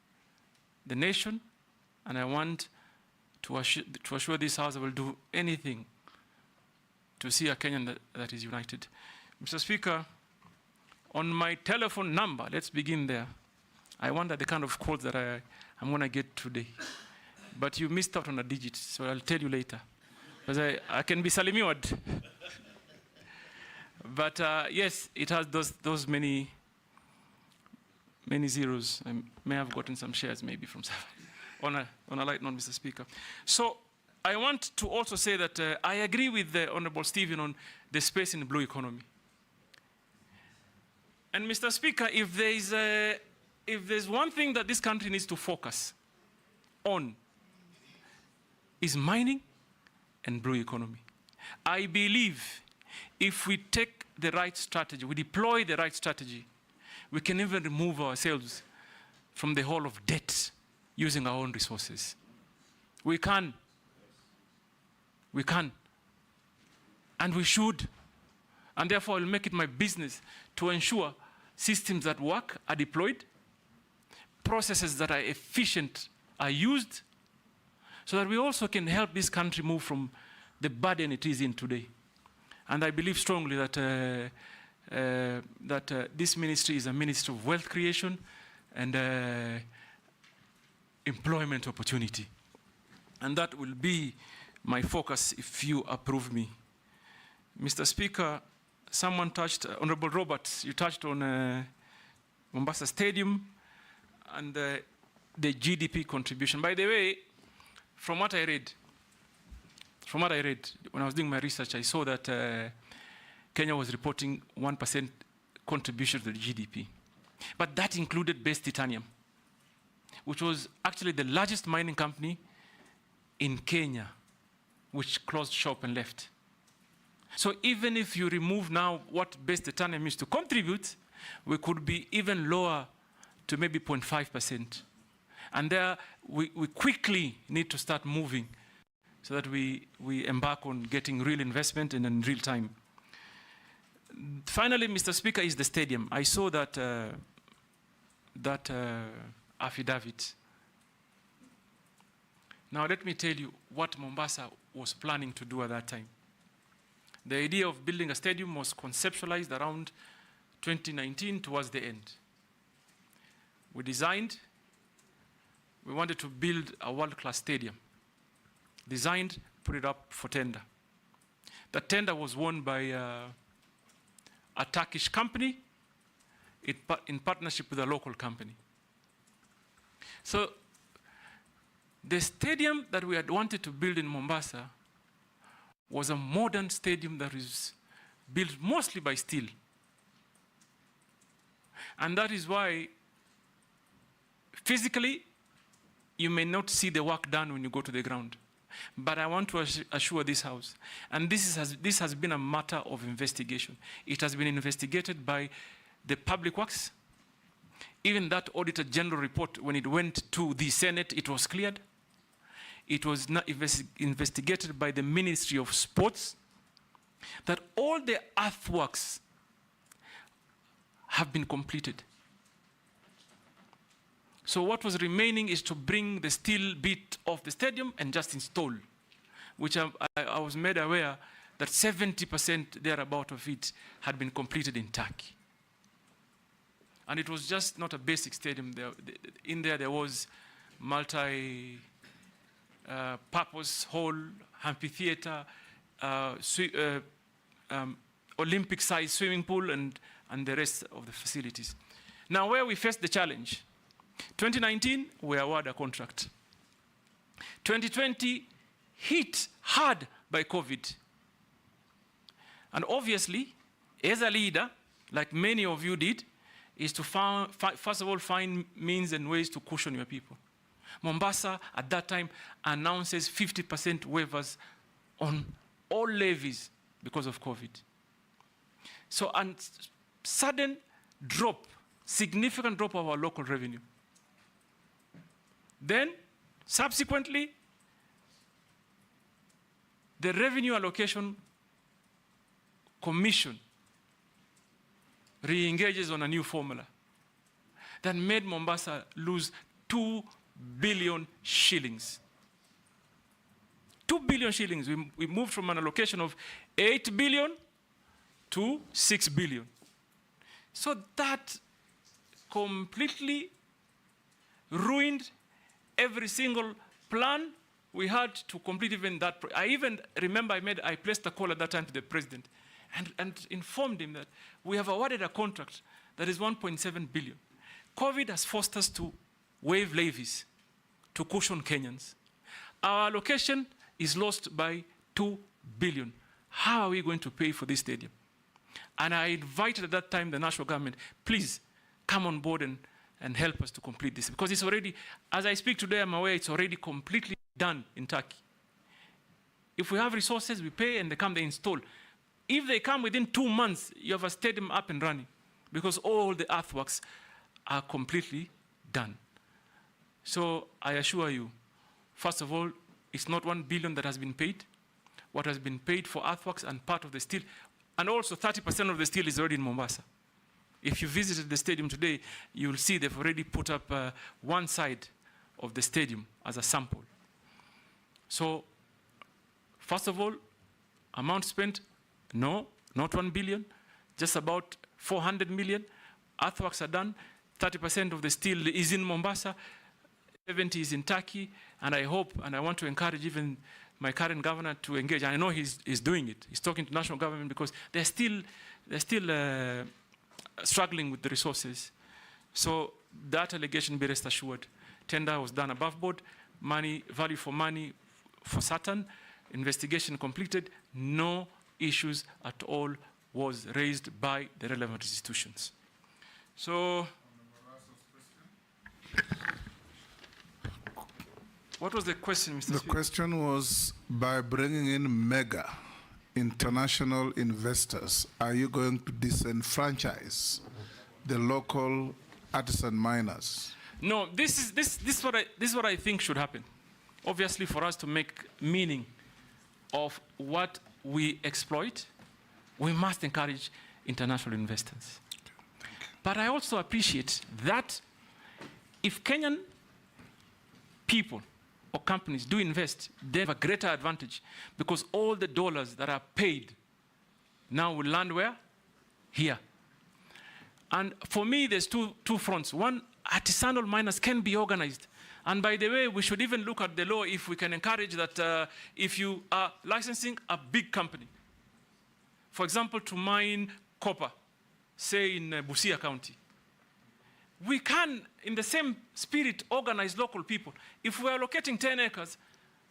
the nation, and I want to assure this House I will do anything to see a Kenyan that is united. Mr. Speaker, on my telephone number, let's begin there. I wonder the kind of calls that I'm going to get today. But you missed out on a digit, so I'll tell you later. Because I can be salimiwad. But yes, it has those many zeros. I may have gotten some shares maybe from on a light note, Mr. Speaker. So I want to also say that I agree with the Honorable Stephen on the space in the blue economy. And Mr. Speaker, if there's one thing that this country needs to focus on, is mining and blue economy. I believe if we take the right strategy, we deploy the right strategy, we can even remove ourselves from the hole of debt using our own resources. We can. We can. And we should. And therefore, I'll make it my business to ensure systems that work are deployed, processes that are efficient are used, so that we also can help this country move from the burden it is in today. And I believe strongly that this ministry is a ministry of wealth creation and employment opportunity. And that will be my focus if you approve me. Mr. Speaker, someone touched, Honorable Roberts, you touched on Mombasa Stadium and the GDP contribution. By the way, from what I read when I was doing my research, I saw that Kenya was reporting 1% contribution to the GDP. But that included Base Titanium, which was actually the largest mining company in Kenya, which closed shop and left. So even if you remove now what Base Titanium used to contribute, we could be even lower to maybe 0.5%. And there, we quickly need to start moving so that we embark on getting real investment and in real time. Finally, Mr. Speaker, is the stadium. I saw that, affidavit. Now let me tell you what Mombasa was planning to do at that time. The idea of building a stadium was conceptualized around 2019 towards the end. We designed, we wanted to build a world-class stadium. Designed, put it up for tender. The tender was won by a Turkish company in partnership with a local company. So the stadium that we had wanted to build in Mombasa was a modern stadium that is built mostly by steel. And that is why physically you may not see the work done when you go to the ground. But I want to assure this House, and this has been a matter of investigation. It has been investigated by the Public Works. Even that Auditor General report, when it went to the Senate, it was cleared. It was not investigated by the Ministry of Sports, that all the earthworks have been completed. So what was remaining is to bring the steel bit of the stadium and just install, which I was made aware that 70% thereabout of it had been completed in Turkey. And it was just not a basic stadium. In there was multi-purpose hall, amphitheater, Olympic-sized swimming pool, and the rest of the facilities. Now, where we faced the challenge, 2019, we awarded a contract. 2020, hit hard by COVID. And obviously, as a leader, like many of you did, is to first of all find means and ways to cushion your people. Mombasa, at that time, announces 50% waivers on all levies because of COVID. So a sudden drop, significant drop of our local revenue. Then, subsequently, the Revenue Allocation Commission re-engages on a new formula that made Mombasa lose 2 billion shillings. 2 billion shillings. We moved from an allocation of 8 billion to 6 billion. So that completely ruined every single plan we had to complete even that. I even remember I placed a call at that time to the president and informed him that we have awarded a contract that is 1.7 billion. COVID has forced us to waive levies to cushion Kenyans. Our allocation is lost by 2 billion. How are we going to pay for this stadium? And I invited at that time the national government, please come on board and help us to complete this. Because it's already, as I speak today, I'm aware it's already completely done in Turkey. If we have resources, we pay and they come, they install. If they come within 2 months, you have a stadium up and running because all the earthworks are completely done. So I assure you, first of all, it's not 1 billion that has been paid. What has been paid for earthworks and part of the steel, and also 30% of the steel is already in Mombasa. If you visited the stadium today, you'll see they've already put up one side of the stadium as a sample. So, first of all, amount spent, no, not 1 billion, just about 400 million. Earthworks are done. 30% of the steel is in Mombasa, 70 is in Turkey, and I hope, and I want to encourage even my current governor to engage. And I know he's doing it. He's talking to national government because they're still struggling with the resources. So that allegation, be rest assured, tender was done above board, money, value for money for certain, investigation completed, no issues at all was raised by the relevant institutions. So, what was the question, Mr. Speaker? The question was, by bringing in mega international investors, are you going to disenfranchise the local artisan miners? No, this is what I think should happen. Obviously, for us to make meaning of what we exploit, we must encourage international investors. But I also appreciate that if Kenyan people or companies do invest, they have a greater advantage because all the dollars that are paid now will land where? Here. And for me, there's two fronts. One, artisanal miners can be organized. And by the way, we should even look at the law if we can encourage that if you are licensing a big company, for example, to mine copper, say in Busia County, we can, in the same spirit, organize local people. If we are allocating 10 acres,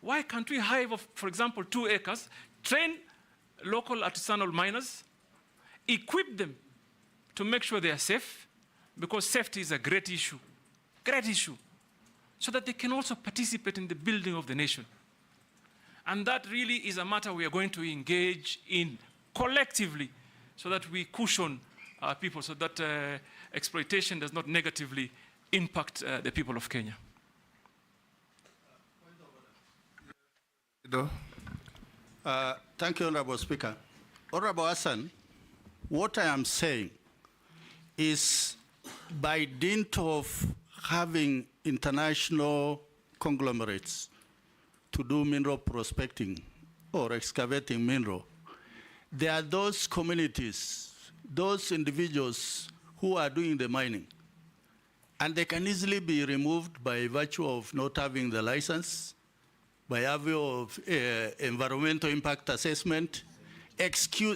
why can't we hire, for example, 2 acres, train local artisanal miners, equip them to make sure they are safe, because safety is a great issue, so that they can also participate in the building of the nation. And that really is a matter we are going to engage in collectively so that we cushion our people, so that exploitation does not negatively impact the people of Kenya. Thank you, Honorable Speaker. Honorable Hassan, what I am saying is by dint of having international conglomerates to do mineral prospecting or excavating mineral, there are those communities, those individuals who are doing the mining, and they can easily be removed by virtue of not having the license, by virtue of environmental impact assessment,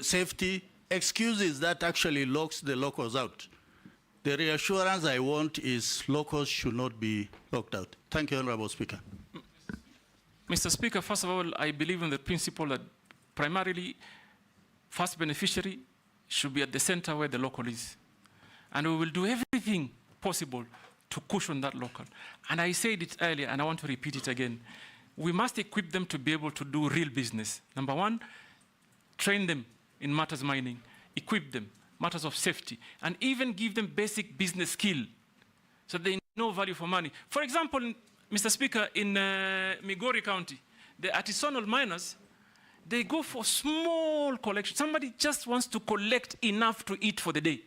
safety, excuses that actually locks the locals out. The reassurance I want is locals should not be locked out. Thank you, Honorable Speaker. Mr. Speaker, first of all, I believe in the principle that primarily first beneficiary should be at the center where the local is. And we will do everything possible to cushion that local. And I said it earlier, and I want to repeat it again. We must equip them to be able to do real business. Number one, train them in matters mining, equip them, matters of safety, and even give them basic business skill so they know value for money. For example, Mr. Speaker, in Migori County, the artisanal miners, they go for small collection. Somebody just wants to collect enough to eat for the day.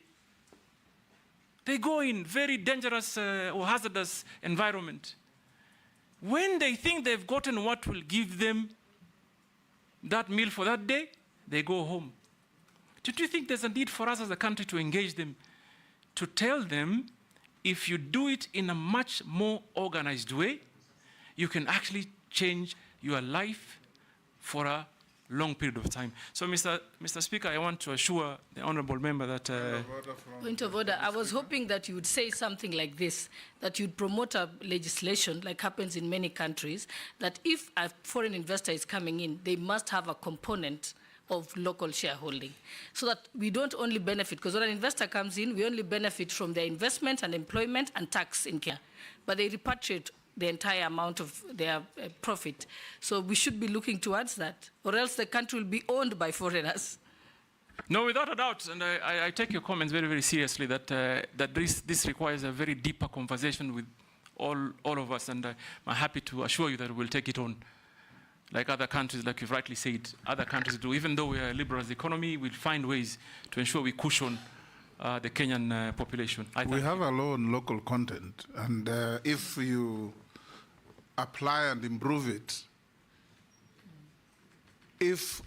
They go in very dangerous or hazardous environment. When they think they've gotten what will give them that meal for that day, they go home. Don't you think there's a need for us as a country to engage them, to tell them if you do it in a much more organized way, you can actually change your life for a long period of time. So, Mr. Speaker, I want to assure the honourable member that... Point of order. I was hoping that you would say something like this, that you'd promote a legislation, like happens in many countries, that if a foreign investor is coming in, they must have a component of local shareholding, so that we don't only benefit, because when an investor comes in, we only benefit from their investment and employment and tax in Kenya, but they repatriate the entire amount of their profit. So we should be looking towards that, or else the country will be owned by foreigners. No, without a doubt, and I take your comments very, very seriously, that, that this requires a very deeper conversation with all of us, and I'm happy to assure you that we'll take it on. like other countries, like you've rightly said, other countries do. Even though we are a liberal economy, we'll find ways to ensure we cushion the Kenyan population. We have a law on local content, and if you apply and improve it, if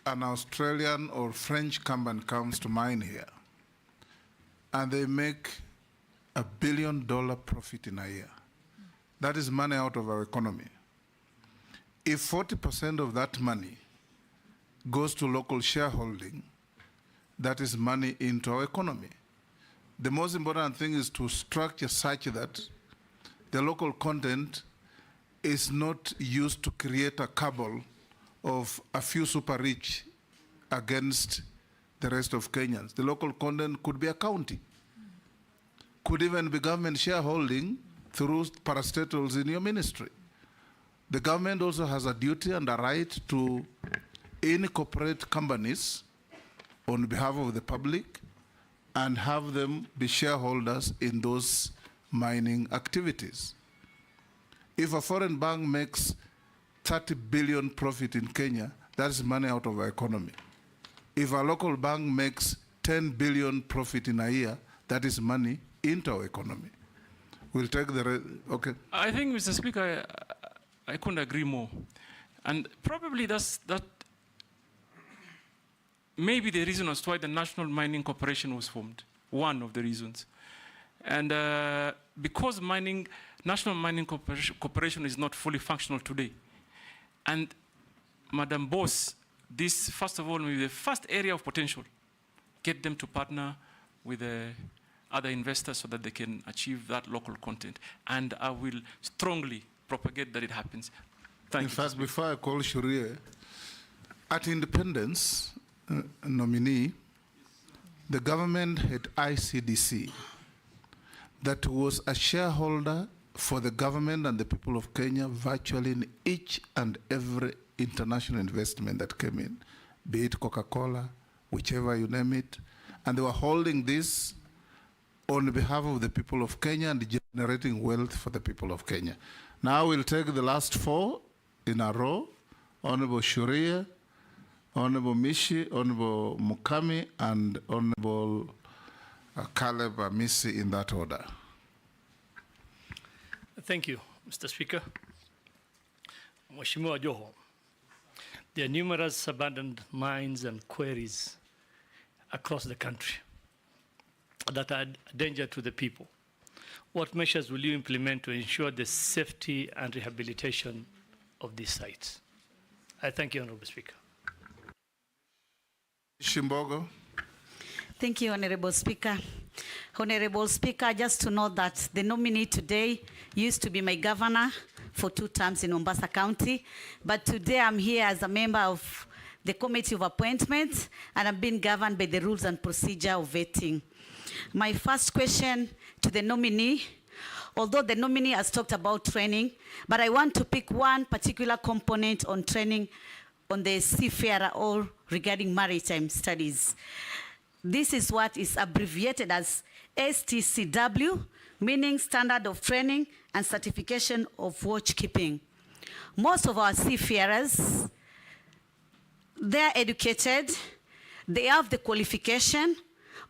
an Australian or French company comes to mine here and they make $1 billion profit in a year, that is money out of our economy. If 40% of that money goes to local shareholding, that is money into our economy. The most important thing is to structure such that the local content is not used to create a cabal of a few super rich against the rest of Kenyans. The local content could be a county, could even be government shareholding through parastatals in your ministry. The government also has a duty and a right to incorporate companies on behalf of the public and have them be shareholders in those mining activities. If a foreign bank makes 30 billion profit in Kenya, that is money out of our economy. If a local bank makes 10 billion profit in a year, that is money into our economy. We'll take the, okay. I think, Mr. Speaker, I couldn't agree more. And probably that maybe the reason as to why the National Mining Corporation was formed, one of the reasons. And because National Mining Corporation is not fully functional today. And Madam Boss, this, first of all, may be the first area of potential. Get them to partner with other investors so that they can achieve that local content. And I will strongly propagate that it happens. Thank you. In fact, before I call Sharia, at independence nominee, the government had ICDC that was a shareholder for the government and the people of Kenya virtually in each and every international investment that came in, be it Coca-Cola, whichever you name it, and they were holding this on behalf of the people of Kenya and generating wealth for the people of Kenya. Now we'll take the last four in a row, Honorable Sharia, Honorable Mishi, Honorable Mukami, and Honorable Caleb Amisi in that order. Thank you, Mr. Speaker. Mheshimiwa Joho, there are numerous abandoned mines and quarries across the country that are a danger to the people. What measures will you implement to ensure the safety and rehabilitation of these sites? I thank you, Honorable Speaker. Shimbogo. Thank you, Honorable Speaker. Honorable Speaker, just to know that the nominee today used to be my governor for 2 terms in Mombasa County, but today I'm here as a member of the Committee of Appointments, and I'm being governed by the rules and procedure of vetting. My first question to the nominee, although the nominee has talked about training, but I want to pick one particular component on training on the seafarer or regarding maritime studies. This is what is abbreviated as STCW, meaning Standard of Training and Certification of Watchkeeping. Most of our seafarers, they're educated, they have the qualification,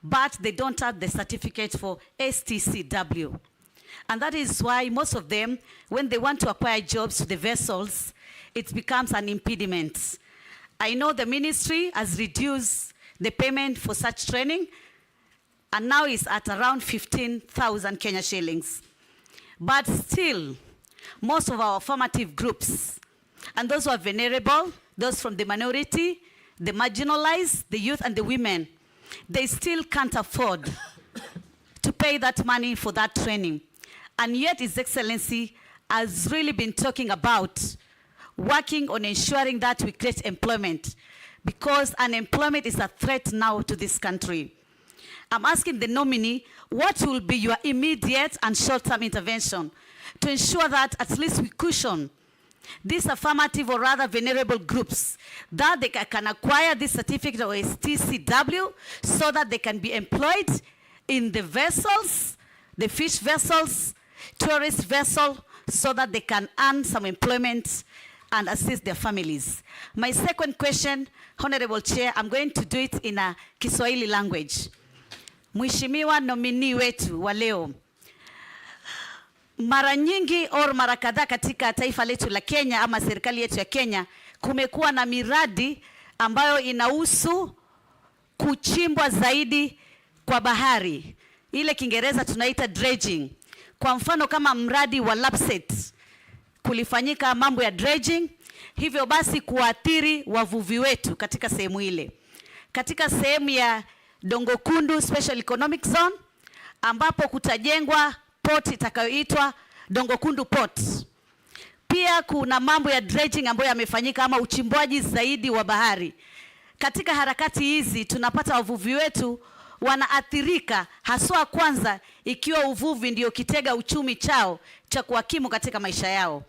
but they don't have the certificate for STCW. And that is why most of them, when they want to acquire jobs to the vessels, it becomes an impediment. I know the ministry has reduced the payment for such training, and now it's at around 15,000 Kenya shillings. But still, most of our formative groups, and those who are vulnerable, those from the minority, the marginalized, the youth and the women, they still can't afford to pay that money for that training. And yet His Excellency has really been talking about working on ensuring that we create employment, because unemployment is a threat now to this country. I'm asking the nominee, what will be your immediate and short-term intervention to ensure that at least we cushion these affirmative or rather vulnerable groups, that they can acquire this certificate of STCW so that they can be employed in the vessels, the fish vessels, tourist vessel, so that they can earn some employment and assist their families. My second question, Honorable Chair, I'm going to do it in a Kiswahili language. Mheshimiwa nominee wetu wa leo, mara nyingi au mara kadhaa katika taifa letu la Kenya ama serikali yetu ya Kenya kumekuwa na miradi ambayo inahusu kuchimbwa zaidi kwa bahari. Ile Kiingereza tunaita dredging. Kwa mfano kama mradi wa Lapset kulifanyika mambo ya dredging, hivyo basi kuathiri wavuvi wetu katika sehemu ile. Katika sehemu ya Dongo Kundu Special Economic Zone ambapo kutajengwa port itakayoitwa Dongo Kundu Port. Pia kuna mambo ya dredging ambayo yamefanyika ama uchimbwaji zaidi wa bahari. Katika harakati hizi tunapata wavuvi wetu wanaathirika, haswa kwanza ikiwa uvuvi ndio kitega uchumi chao cha kuhakimu katika maisha yao.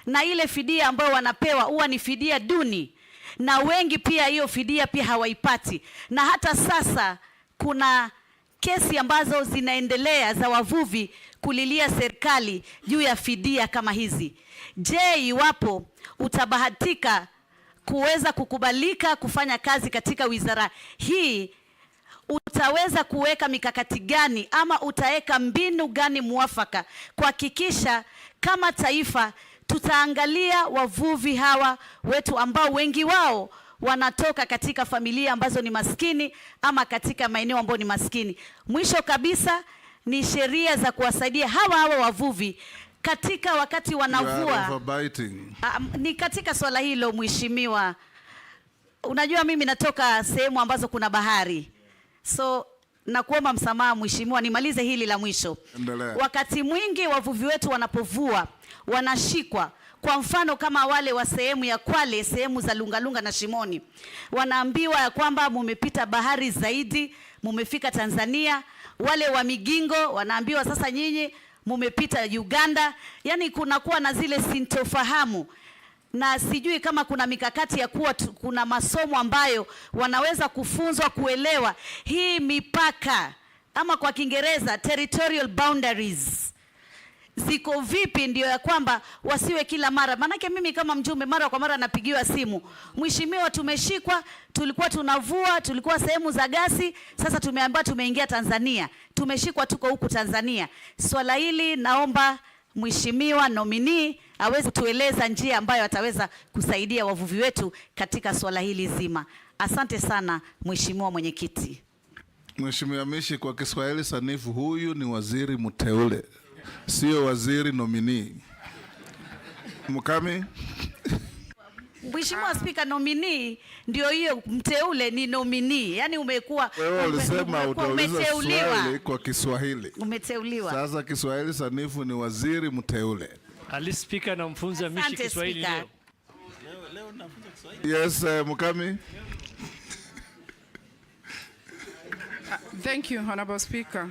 Na ile fidia ambayo wanapewa huwa ni fidia duni, na wengi pia hiyo fidia pia hawaipati. Na hata sasa kuna kesi ambazo zinaendelea za wavuvi kulilia serikali juu ya fidia kama hizi. Je, iwapo utabahatika kuweza kukubalika kufanya kazi katika wizara hii, utaweza kuweka mikakati gani ama utaweka mbinu gani muafaka kuhakikisha kama taifa tutaangalia wavuvi hawa wetu ambao wengi wao wanatoka katika familia ambazo ni maskini ama katika maeneo ambayo ni maskini. Mwisho kabisa ni sheria za kuwasaidia hawa wavuvi katika wakati wanavua. Ni katika swala hilo mheshimiwa. Unajua mimi natoka sehemu ambazo kuna bahari. So nakuomba msamaha mheshimiwa, nimalize hili la mwisho. Endelea. Wakati mwingi wavuvi wetu wanapovua wanashikwa. Kwa mfano kama wale wa sehemu ya Kwale, sehemu za Lungalunga na Shimoni, wanaambiwa ya kwamba mumepita bahari zaidi, mumefika Tanzania. Wale wa Migingo wanaambiwa sasa nyinyi mumepita Uganda. Yani kunakuwa na zile sintofahamu, na sijui kama kuna mikakati ya kuwa kuna masomo ambayo wanaweza kufunzwa kuelewa hii mipaka ama kwa Kiingereza territorial boundaries ziko vipi, ndio ya kwamba wasiwe kila mara. Manake mimi kama mjumbe mara kwa mara napigiwa simu, mheshimiwa tumeshikwa, tulikuwa tunavua, tulikuwa sehemu za gasi, sasa tumeambiwa tumeingia Tanzania, tumeshikwa tuko huku Tanzania. Swala hili naomba mheshimiwa nominee aweze kutueleza njia ambayo ataweza kusaidia wavuvi wetu katika swala hili zima. Asante sana mheshimiwa mwenyekiti. Mheshimiwa Mishi, kwa Kiswahili sanifu, huyu ni waziri mteule, sio waziri nominee. Mukami? Mheshimiwa Spika, nominee ndio hiyo, mteule ni nominee. Yaani umekuwa wewe ulisema utauliza swali kwa Kiswahili. Umeteuliwa. Sasa Kiswahili sanifu ni waziri mteule. Ali Spika na mfunza Mishi Kiswahili leo. Leo nafunza Kiswahili. Yes, Mukami. Thank you, Honorable Speaker.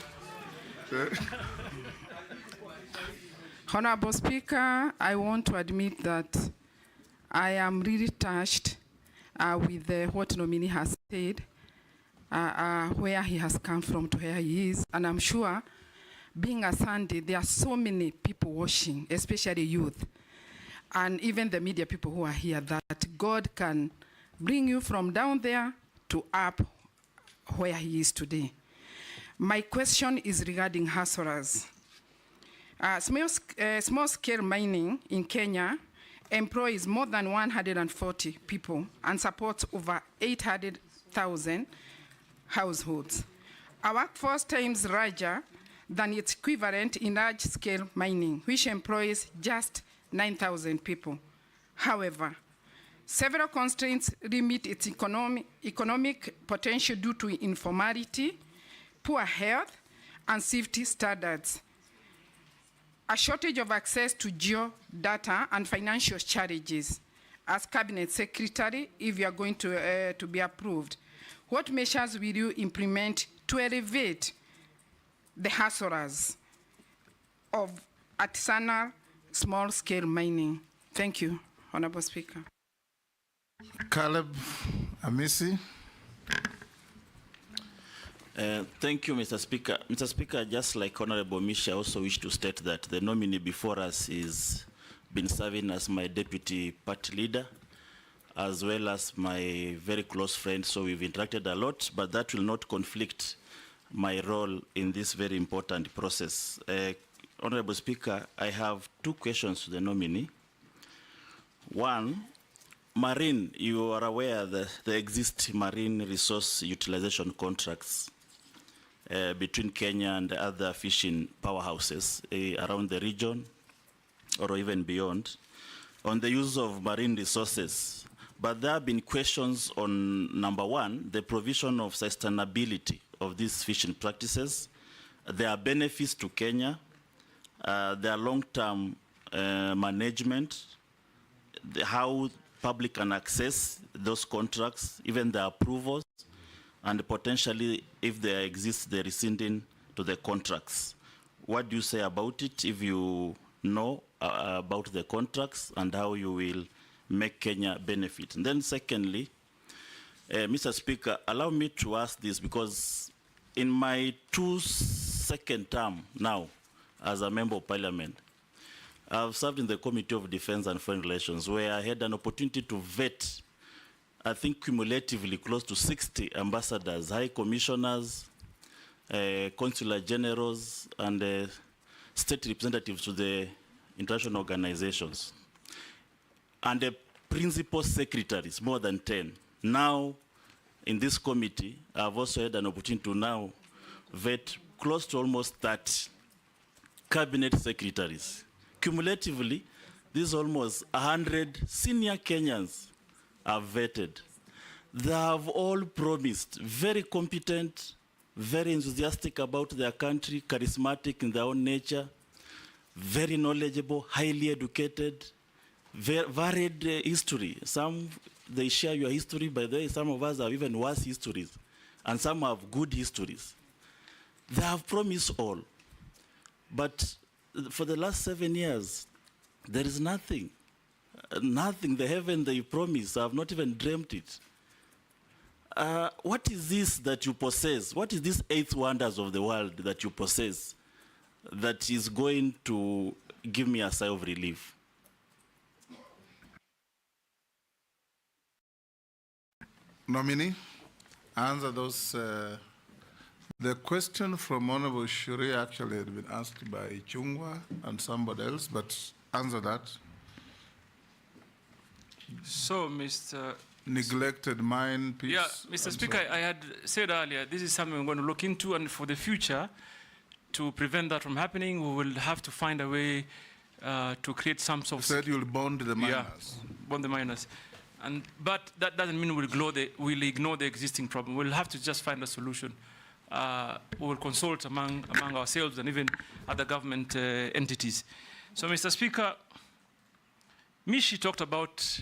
Honorable Speaker, I want to admit that I am really touched with what nominee has said, where he has come from to where he is. And I'm sure, being a Sunday, there are so many people watching, especially youth, and even the media people who are here, that God can bring you from down there to up where he is today. My question is regarding hustlers. Small-scale mining in Kenya employs more than 140 people and supports over 800,000 households. Our workforce times larger than its equivalent in large-scale mining, which employs just 9,000 people. However, several constraints limit its economic potential due to informality, poor health, and safety standards, a shortage of access to geo-data, and financial challenges. As Cabinet Secretary, if you are going to be approved, what measures will you implement to elevate the hustlers of artisanal small-scale mining? Thank you, Honorable Speaker. Caleb Amisi. Thank you, Mr. Speaker. Mr. Speaker, just like Honorable Misha, I also wish to state that the nominee before us is been serving as my deputy party leader, as well as my very close friend, so we've interacted a lot, but that will not conflict my role in this very important process. Honorable Speaker, I have two questions to the nominee. One, marine, you are aware that there exist marine resource utilization contracts between Kenya and other fishing powerhouses around the region or even beyond on the use of marine resources. But there have been questions on, number one, the provision of sustainability of these fishing practices. There are benefits to Kenya. There are long-term management, how public can access those contracts, even the approvals, and potentially, if there exists, the rescinding to the contracts. What do you say about it, if you know about the contracts and how you will make Kenya benefit? And then secondly, Mr. Speaker, allow me to ask this, because in my second term now as a member of parliament, I've served in the Committee of Defense and Foreign Relations, where I had an opportunity to vet, I think cumulatively close to 60 ambassadors, high commissioners, consular generals, and state representatives to the international organizations. And the principal secretaries, more than 10. Now, in this committee, I've also had an opportunity to now vet close to almost 30 cabinet secretaries. Cumulatively, these almost 100 senior Kenyans are vetted. They have all promised, very competent, very enthusiastic about their country, charismatic in their own nature, very knowledgeable, highly educated, varied history. Some, they share your history, by the way, some of us have even worse histories, and some have good histories. They have promised all. But for the last 7 years, there is nothing. Nothing. The heaven they promised, I have not even dreamt it. What is this that you possess? What is this eighth wonders of the world that you possess that is going to give me a sigh of relief? Nominee, answer those. The question from Honorable Shuri actually had been asked by Chungwa and somebody else, but answer that. So, Mr. Neglected mine piece. Yeah, Mr. Speaker, I had said earlier, this is something we're going to look into, and for the future, to prevent that from happening, we will have to find a way to create some sort of... You said you'll bond the miners. Yeah, bond the miners. But that doesn't mean we'll ignore the existing problem. We'll have to just find a solution. We will consult among ourselves and even other government entities. So, Mr. Speaker, Mishi talked about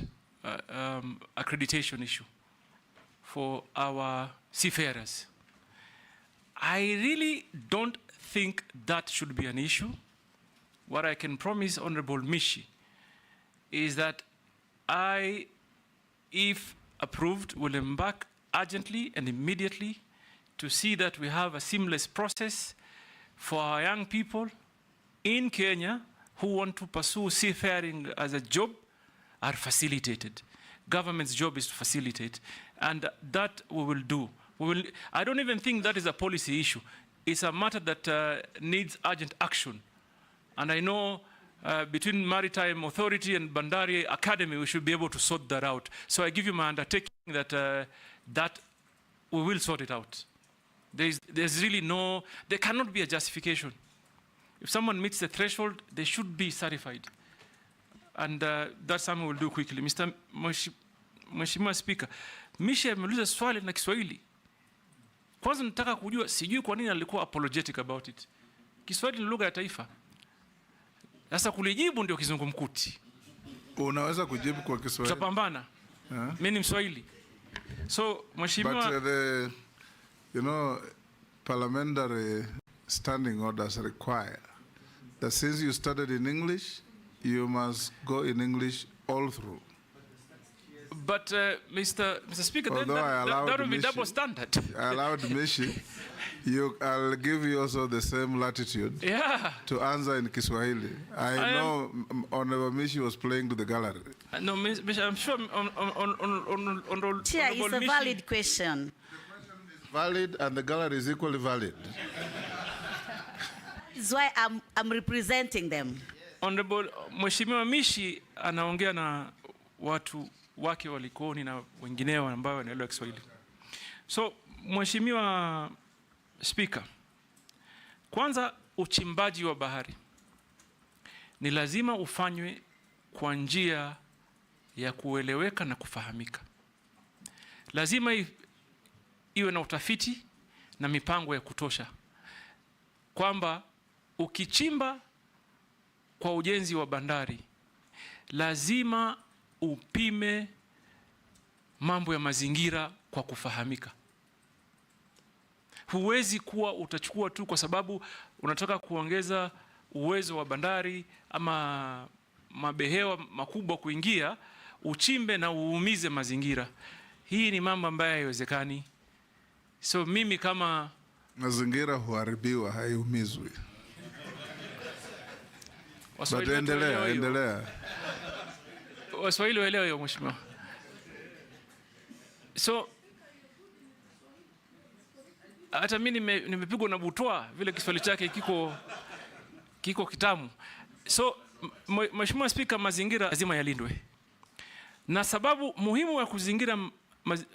accreditation issue for our seafarers. I really don't think that should be an issue. What I can promise Honorable Mishi is that I, if approved, will embark urgently and immediately to see that we have a seamless process for our young people in Kenya who want to pursue seafaring as a job are facilitated. Government's job is to facilitate, and that we will do. I don't even think that is a policy issue. It's a matter that needs urgent action. And I know between Maritime Authority and Bandari Academy, we should be able to sort that out. So I give you my undertaking that, that we will sort it out. There's really no, there cannot be a justification. If someone meets the threshold, they should be certified. And that's something we'll do quickly. Mr. Mheshimiwa Speaker, Mishi ameuliza swali na Kiswahili. Kwanza nataka kujua, sijui kwa nini alikuwa apologetic about it. Kiswahili ni lugha ya taifa. Sasa kulijibu ndio kizungumkuti. Unaweza kujibu kwa Kiswahili? Tutapambana. Mimi ni Mswahili. So, Mheshimiwa... But you know, parliamentary standing orders require that since you studied in English, you must go in English all through. But Mr. Speaker, although that will be double standard. I allowed Mishi I'll give you also the same latitude to answer in Kiswahili. I know Honorable Mishi was playing to the gallery. No, I'm sure on Chair, it's a valid question. Valid, and the gallery is equally valid. That's why I'm representing them. Honorable Mheshimiwa Mishi anaongea na watu wake wa Likoni na wengineo ambao wanaelewa Kiswahili. So, Mheshimiwa Speaker, kwanza uchimbaji wa bahari ni lazima ufanywe kwa njia ya kueleweka na kufahamika. Lazima iwe na utafiti na mipango ya kutosha, kwamba ukichimba kwa ujenzi wa bandari lazima upime mambo ya mazingira kwa kufahamika. Huwezi kuwa utachukua tu kwa sababu unataka kuongeza uwezo wa bandari ama mabehewa makubwa kuingia, uchimbe na uumize mazingira. Hii ni mambo ambayo haiwezekani. So mimi kama mazingira huharibiwa, haiumizwi. Endelea. Waswahili waelewe hiyo mheshimiwa. So hata mimi nimepigwa na butwa vile Kiswahili chake kiko kitamu. So Mheshimiwa Speaker, mazingira lazima yalindwe. Na sababu muhimu ya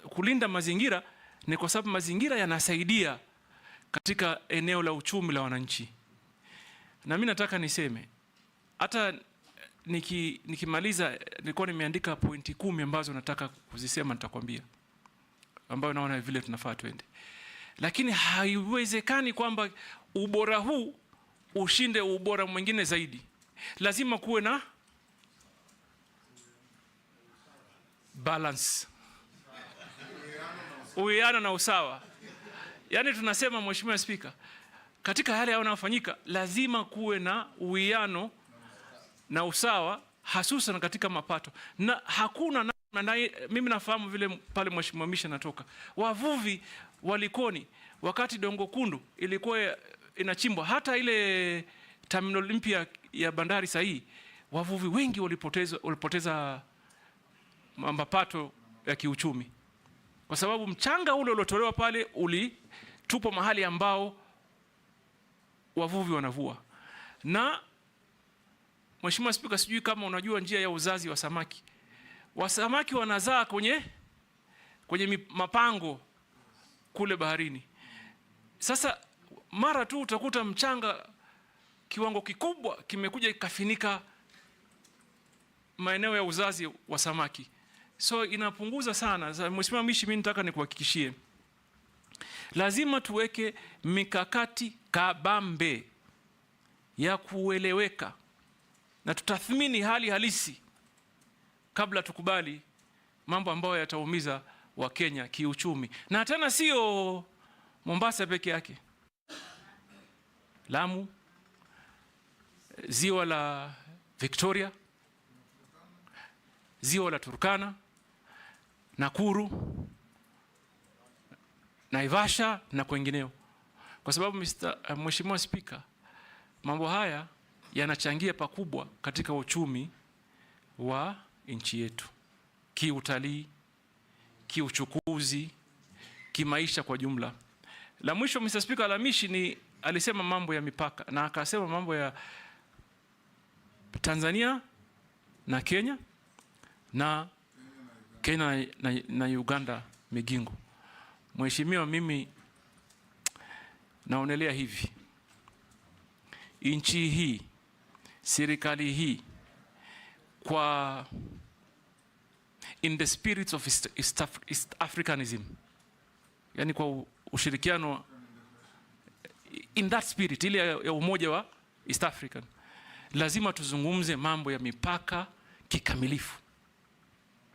kulinda mazingira ni kwa sababu mazingira yanasaidia katika eneo la uchumi la wananchi. Na mimi nataka niseme, hata nikimaliza nilikuwa nimeandika pointi 10 ambazo nataka kuzisema, nitakwambia, ambayo naona vile tunafaa twende. Lakini haiwezekani kwamba ubora huu ushinde ubora mwingine zaidi. Lazima kuwe na balance, uwiano na usawa. Yaani tunasema Mheshimiwa Speaker, katika hali yanayofanyika lazima kuwe na uwiano na usawa, hasusan katika mapato. Na hakuna mimi nafahamu vile pale Mheshimiwa Misha natoka, wavuvi walikoni wakati Dongo Kundu ilikuwa inachimbwa, hata ile terminal mpya ya bandari sahihi, wavuvi wengi walipoteza mapato ya kiuchumi, kwa sababu mchanga ule uliotolewa pale ulitupwa mahali ambao wavuvi wanavua. Na Mheshimiwa Speaker, sijui kama unajua njia ya uzazi wa samaki. Wasamaki wanazaa kwenye mapango kule baharini. Sasa mara tu utakuta mchanga kiwango kikubwa kimekuja kafinika maeneo ya uzazi wa samaki. So inapunguza sana. Mheshimiwa Mishi, mimi nataka nikuhakikishie, lazima tuweke mikakati kabambe ya kueleweka na tutathmini hali halisi kabla tukubali mambo ambayo yataumiza Wakenya kiuchumi. Na tena sio Mombasa peke yake. Lamu, ziwa la Victoria, ziwa la Turkana, Nakuru, Naivasha na kwengineo. Kwa sababu Mheshimiwa Speaker, mambo haya yanachangia pakubwa katika uchumi wa nchi yetu, kiutalii, kiuchukuzi, kimaisha kwa jumla. La mwisho Mr. Speaker, Alamishi alisema mambo ya mipaka, na akasema mambo ya Tanzania na Kenya na Uganda Migingo. Mheshimiwa, mimi naonelea hivi, nchi hii, serikali hii, kwa in the spirit of East Africanism, yani kwa ushirikiano in that spirit, ile ya umoja wa East African, lazima tuzungumze mambo ya mipaka kikamilifu.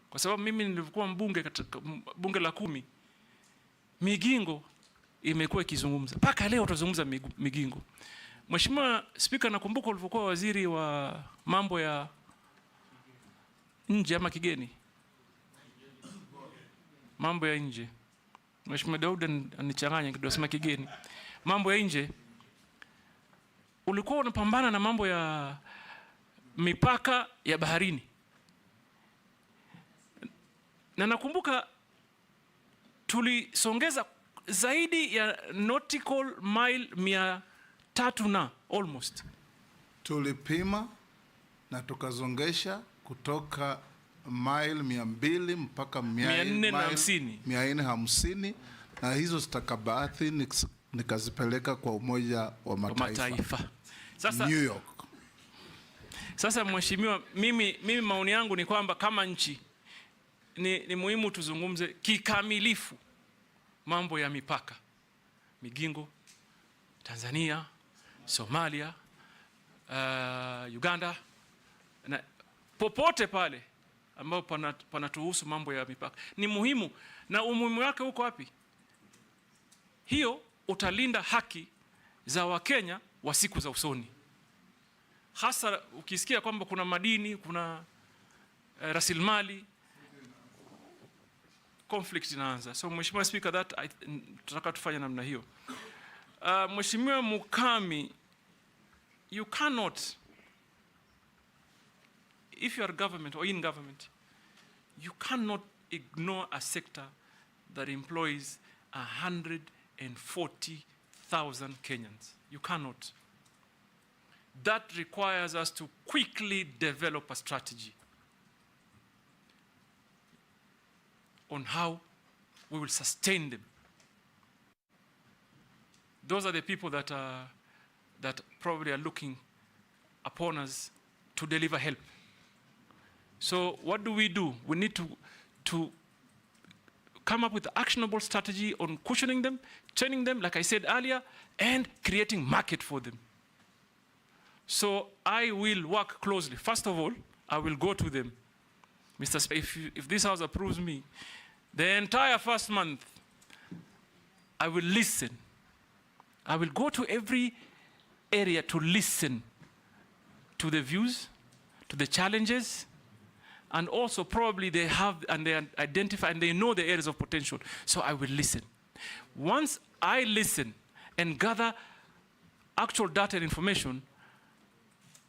Kwa sababu mimi nilikuwa mbunge katika bunge la 10, Migingo imekuwa ikizungumza. Mpaka leo tutazungumza Migingo. Mheshimiwa Speaker, nakumbuka ulipokuwa waziri wa mambo ya nje ama kigeni, mambo ya nje, Mheshimiwa Daud anichanganya kidogo, sema kigeni. Mambo ya nje, ulikuwa unapambana na mambo ya mipaka ya baharini. Na nakumbuka tulisongeza zaidi ya nautical mile 300 na almost. Tulipima na tukazongesha kutoka mile 200 mpaka 450, na hizo stakabadhi nikazipeleka kwa Umoja wa Mataifa. Sasa, New York. Sasa mheshimiwa, mimi maoni yangu ni kwamba kama nchi ni muhimu tuzungumze kikamilifu mambo ya mipaka. Migingo, Tanzania, Somalia, Uganda, na popote pale ambapo panatuhusu mambo ya mipaka. Ni muhimu, na umuhimu wake uko wapi? Hiyo utalinda haki za Wakenya wa siku za usoni. Hasa ukisikia kwamba kuna madini, kuna rasilimali, conflict inaanza. So Mheshimiwa Speaker, tunataka tufanye namna hiyo. Mheshimiwa Mukami, you cannot, if you are government or in government, you cannot ignore a sector that employs 140,000 Kenyans. You cannot. That requires us to quickly develop a strategy on how we will sustain them. Those are the people that probably are looking upon us to deliver help. So what do? We need to come up with an actionable strategy on cushioning them, training them, like I said earlier, and creating market for them. So I will work closely. First of all, I will go to them. Mr. Speaker, if this House approves me, the entire first month, I will listen. I will go to every area to listen to the views, to the challenges, and also probably they have and they identify and they know the areas of potential. So I will listen. Once I listen and gather actual data and information,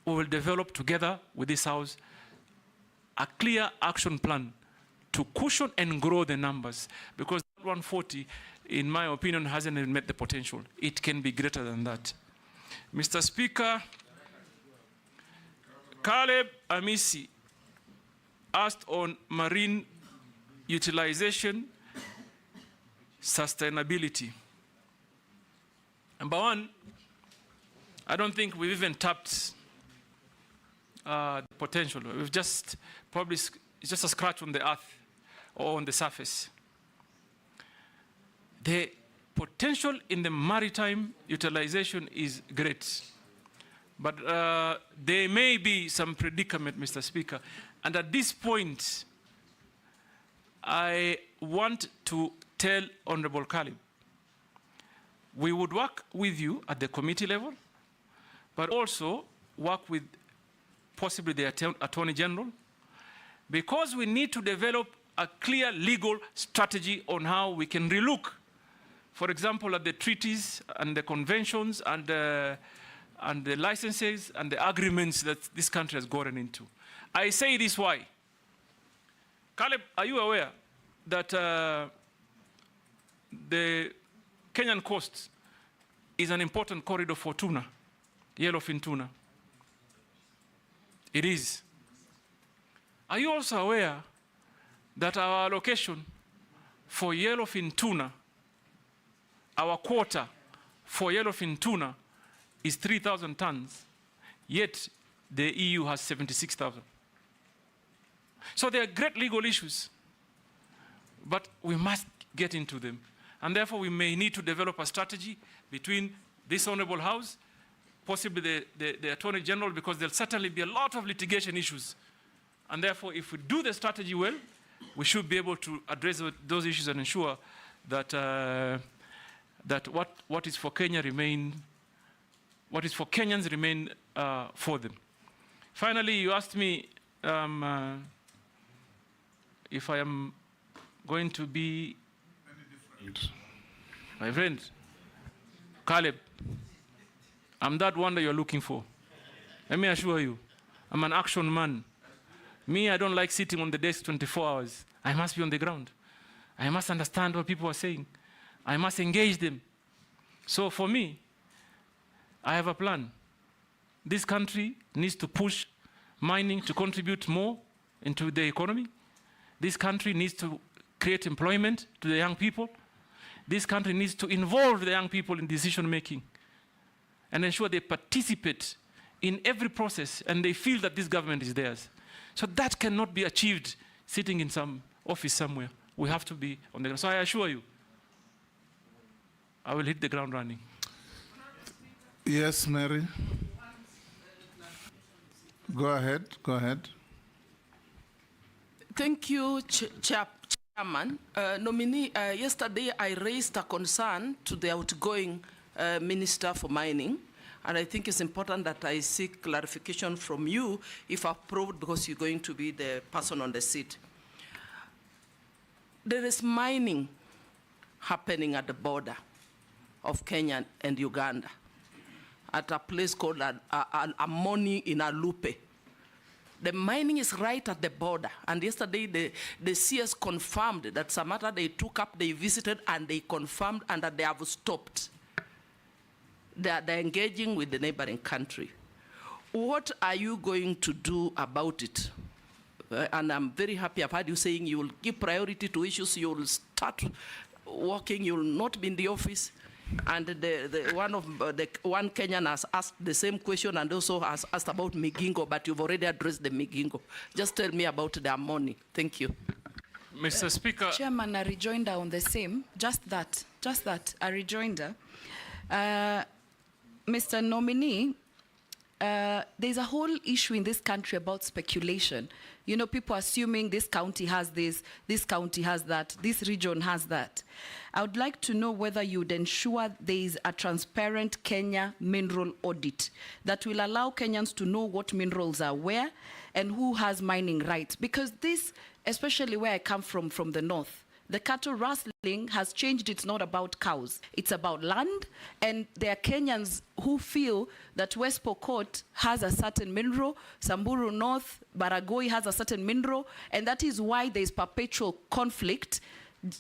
we will develop together with this House a clear action plan to cushion and grow the numbers, because 140, in my opinion, hasn't even met the potential. It can be greater than that. Mr. Speaker, Caleb Amisi asked on marine utilization, sustainability. Number one, I don't think we've even tapped the potential. We've just probably, it's just a scratch on the earth or on the surface. The potential in the maritime utilization is great, but there may be some predicament, Mr. Speaker. And at this point, I want to tell Honorable Caleb, we would work with you at the committee level, but also work with possibly the Attorney General, because we need to develop a clear legal strategy on how we can relook, for example, at the treaties and the conventions and the licenses and the agreements that this country has gotten into. I say this why. Caleb, are you aware that the Kenyan coast is an important corridor for tuna, yellowfin tuna? It is. Are you also aware that our allocation for yellowfin tuna, our quota for yellowfin tuna is 3,000 tons, yet the EU has 76,000. So there are great legal issues, but we must get into them. And therefore we may need to develop a strategy between this Honorable House, possibly the Attorney General, because there'll certainly be a lot of litigation issues. And therefore, if we do the strategy well, we should be able to address those issues and ensure that that what is for Kenya remain, what is for Kenyans remain for them. Finally, you asked me if I am going to be My friend, Caleb, I'm that one that you're looking for. Let me assure you, I'm an action man. Me, I don't like sitting on the desk 24 hours. I must be on the ground. I must understand what people are saying. I must engage them. So for me, I have a plan. This country needs to push mining to contribute more into the economy. This country needs to create employment to the young people. This country needs to involve the young people in decision making and ensure they participate in every process and they feel that this government is theirs. So that cannot be achieved sitting in some office somewhere. We have to be on the ground. So I assure you, I will hit the ground running. Yes, Mary. Go ahead, go ahead. Thank you, Chairman. Nominee, yesterday I raised a concern to the outgoing Minister for Mining, and I think it's important that I seek clarification from you, if approved, because you're going to be the person on the seat. There is mining happening at the border of Kenya and Uganda at a place called Amoni in Alupe. The mining is right at the border. And yesterday, the CS confirmed that Samata, they took up, they visited, and they confirmed, and that they have stopped. They're engaging with the neighboring country. What are you going to do about it? And I'm very happy I've heard you saying you will give priority to issues, you will start working, you will not be in the office. And one Kenyan has asked the same question and also has asked about Migingo, but you've already addressed the Migingo. Just tell me about the money. Thank you. Mr. Speaker. Chairman, a rejoinder on the same, just that, a rejoinder. Mr. Nominee, there's a whole issue in this country about speculation. You know, people assuming this county has this county has that, this region has that. I would like to know whether you would ensure there is a transparent Kenya mineral audit that will allow Kenyans to know what minerals are where and who has mining rights. Because this, especially where I come from the north, the cattle rustling has changed. It's not about cows. It's about land. And there are Kenyans who feel that West Pokot has a certain mineral, Samburu North, Baragoi has a certain mineral, and that is why there is perpetual conflict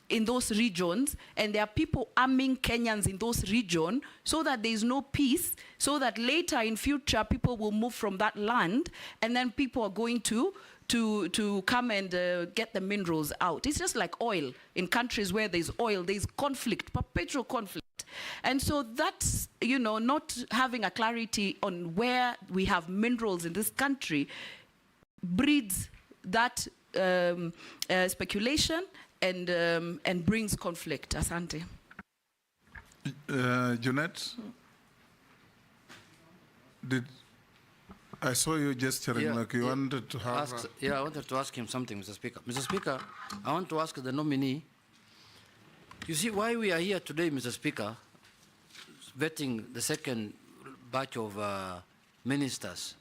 in those regions, and there are people arming Kenyans in those regions so that there is no peace, so that later in future people will move from that land, and then people are going to come and get the minerals out. It's just like oil. In countries where there's oil, there's conflict, perpetual conflict. And so that's, you know, not having a clarity on where we have minerals in this country breeds that speculation and brings conflict. Asante. Jeanette, I saw you gesturing like you wanted to have... I wanted to ask him something, Mr. Speaker. Mr. Speaker, I want to ask the nominee, you see why we are here today, Mr. Speaker, vetting the second batch of ministers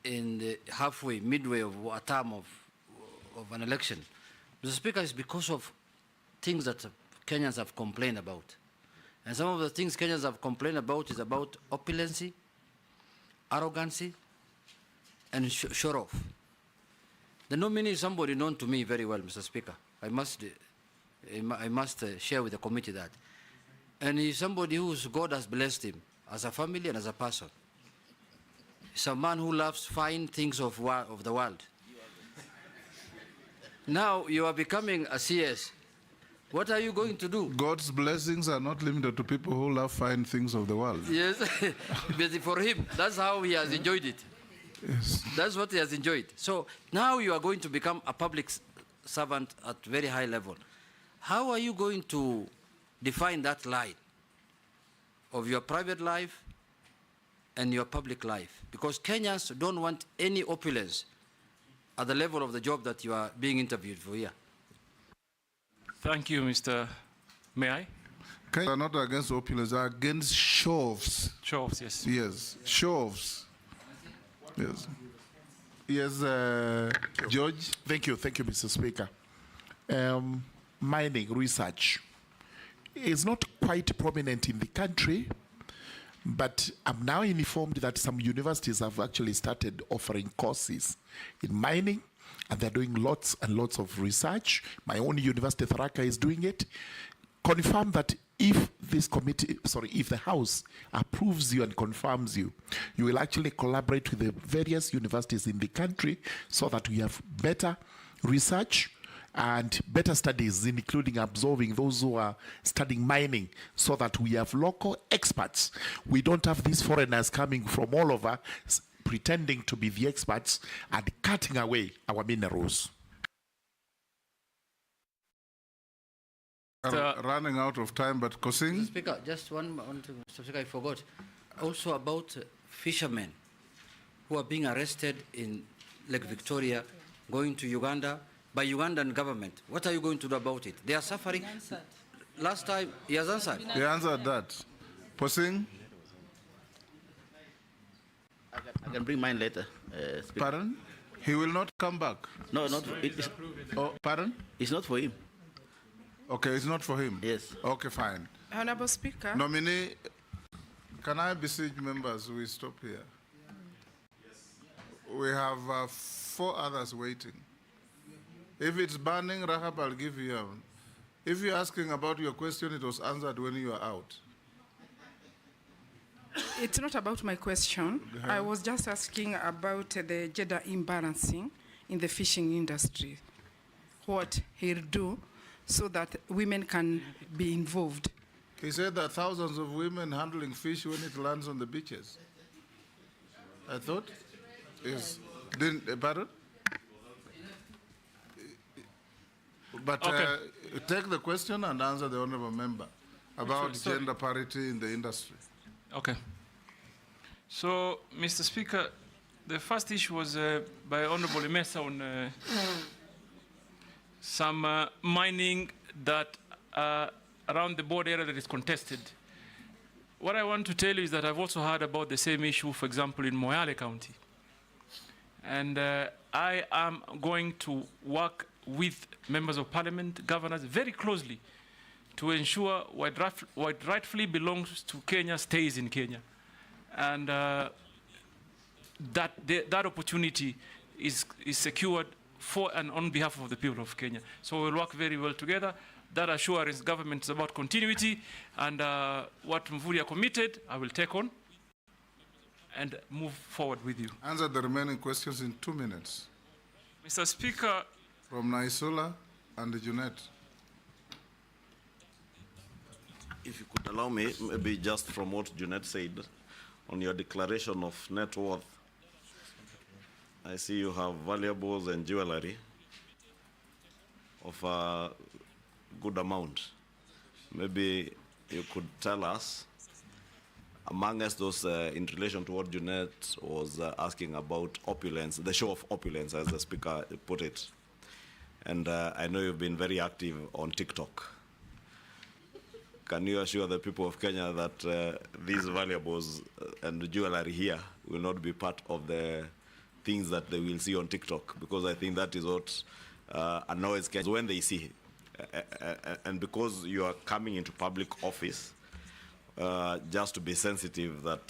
in the midway of a term of an election. Mr. Speaker, is because of things that Kenyans have complained about. And some of the things Kenyans have complained about is about opulency, arrogancy, and show-off. The nominee is somebody known to me very well, Mr. Speaker. I must share with the committee that. And he's somebody whose God has blessed him as a family and as a person. He's a man who loves fine things of the world. Now you are becoming a CS. What are you going to do? God's blessings are not limited to people who love fine things of the world. Yes, but for him, that's how he has enjoyed it. Yes. That's what he has enjoyed. So now you are going to become a public servant at very high level. How are you going to define that line of your private life and your public life? Because Kenyans don't want any opulence at the level of the job that you are being interviewed for here. Thank you, Mr. May I? Kenyans are not against opulence, they are against show-offs. Show-offs, yes. Yes, show-offs. Yes. Yes, George? Thank you, Mr. Speaker. Mining research. is not quite prominent in the country, but I'm now informed that some universities have actually started offering courses in mining, and they're doing lots and lots of research. My own university, Tharaka, is doing it. Confirm that if this committee, if the House approves you and confirms you, you will actually collaborate with the various universities in the country so that we have better research and better studies, including absorbing those who are studying mining, so that we have local experts. We don't have these foreigners coming from all over pretending to be the experts and cutting away our minerals. Running out of time, but Kosing? Mr. Speaker, just one thing, Mr. Speaker, I forgot. Also about fishermen who are being arrested in Lake Victoria, going to Uganda by Ugandan government. What are you going to do about it? They are suffering. Last time, he has answered. He answered that. Kosing? I can bring mine later. Pardon? He will not come back? No, not for, oh, pardon? It's not for him. Okay, it's not for him? Yes. Okay, fine. Honorable Speaker. Nominee, can I beseech members we stop here? We have 4 others waiting. If it's burning, Rahab, I'll give you. If you're asking about your question, it was answered when you are out. It's not about my question. I was just asking about the gender imbalancing in the fishing industry. What he'll do so that women can be involved. He said that thousands of women handling fish when it lands on the beaches. I thought? Yes. Didn't, pardon? But take the question and answer the honorable member about gender parity in the industry. Okay. So, Mr. Speaker, the first issue was by Honorable Imesa on some mining that around the border area that is contested. What I want to tell you is that I've also heard about the same issue, for example, in Moyale County. And I am going to work with members of parliament, governors, very closely to ensure what rightfully belongs to Kenya stays in Kenya. And that opportunity is secured for and on behalf of the people of Kenya. So we'll work very well together. That assurance government is about continuity, and what Mvurya committed, I will take on and move forward with you. Answer the remaining questions in 2 minutes. Mr. Speaker. From Naisula and Junet. If you could allow me, maybe just from what Junet said, on your declaration of net worth, I see you have valuables and jewelry of a good amount. Maybe you could tell us, amongst those in relation to what Junet was asking about opulence, the show of opulence, as the speaker put it. And I know you've been very active on TikTok. Can you assure the people of Kenya that these valuables and jewelry here will not be part of the things that they will see on TikTok? Because I think that is what annoys Kenyans when they see. And because you are coming into public office, just to be sensitive that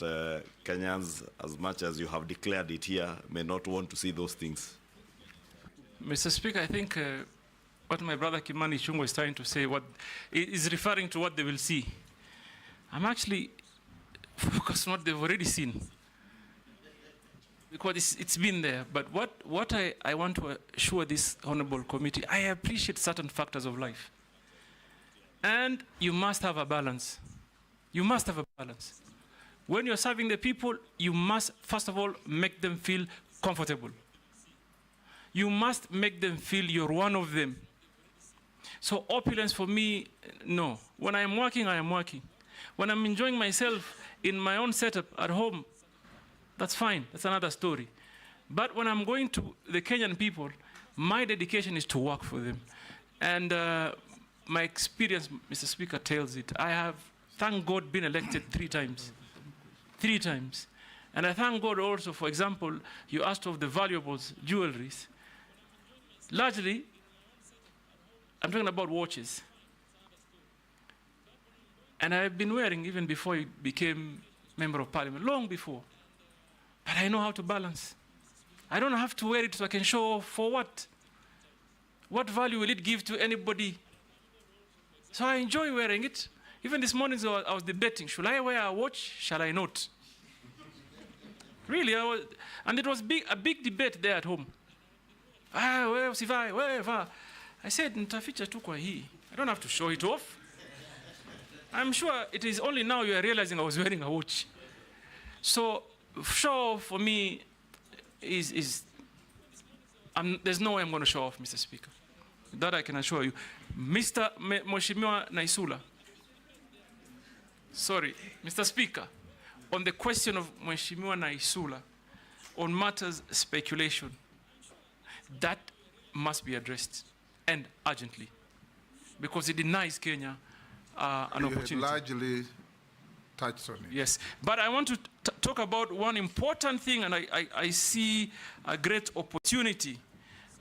Kenyans, as much as you have declared it here, may not want to see those things. Mr. Speaker, I think what my brother Kimani Ichung'wah is trying to say is referring to what they will see. I'm actually focused on what they've already seen, because it's been there. But what I want to assure this honorable committee, I appreciate certain factors of life. And you must have a balance. You must have a balance. When you're serving the people, you must, first of all, make them feel comfortable. You must make them feel you're one of them. So opulence for me, no. When I'm working, I am working. When I'm enjoying myself in my own setup at home, that's fine. That's another story. But when I'm going to the Kenyan people, my dedication is to work for them. And my experience, Mr. Speaker, tells it. I have, thank God, been elected 3 times. 3 times. And I thank God also, for example, you asked of the valuables, jewelries. Largely, I'm talking about watches. And I've been wearing even before he became member of parliament, long before. But I know how to balance. I don't have to wear it so I can show off. For what? What value will it give to anybody? So I enjoy wearing it. Even this morning I was debating, should I wear a watch? Shall I not? Really, and it was a big debate there at home. Where sivai, where? I said, nitaficha tu kwa hii. I don't have to show it off. I'm sure it is only now you are realizing I was wearing a watch. So show off for me there's no way I'm going to show off, Mr. Speaker. That I can assure you. Mr. Mheshimiwa Naisula. Sorry, Mr. Speaker. On the question of Mheshimiwa Naisula, on matters speculation, that must be addressed, and urgently, because it denies Kenya an opportunity. You largely touched on it. Yes, but I want to talk about one important thing, and I see a great opportunity.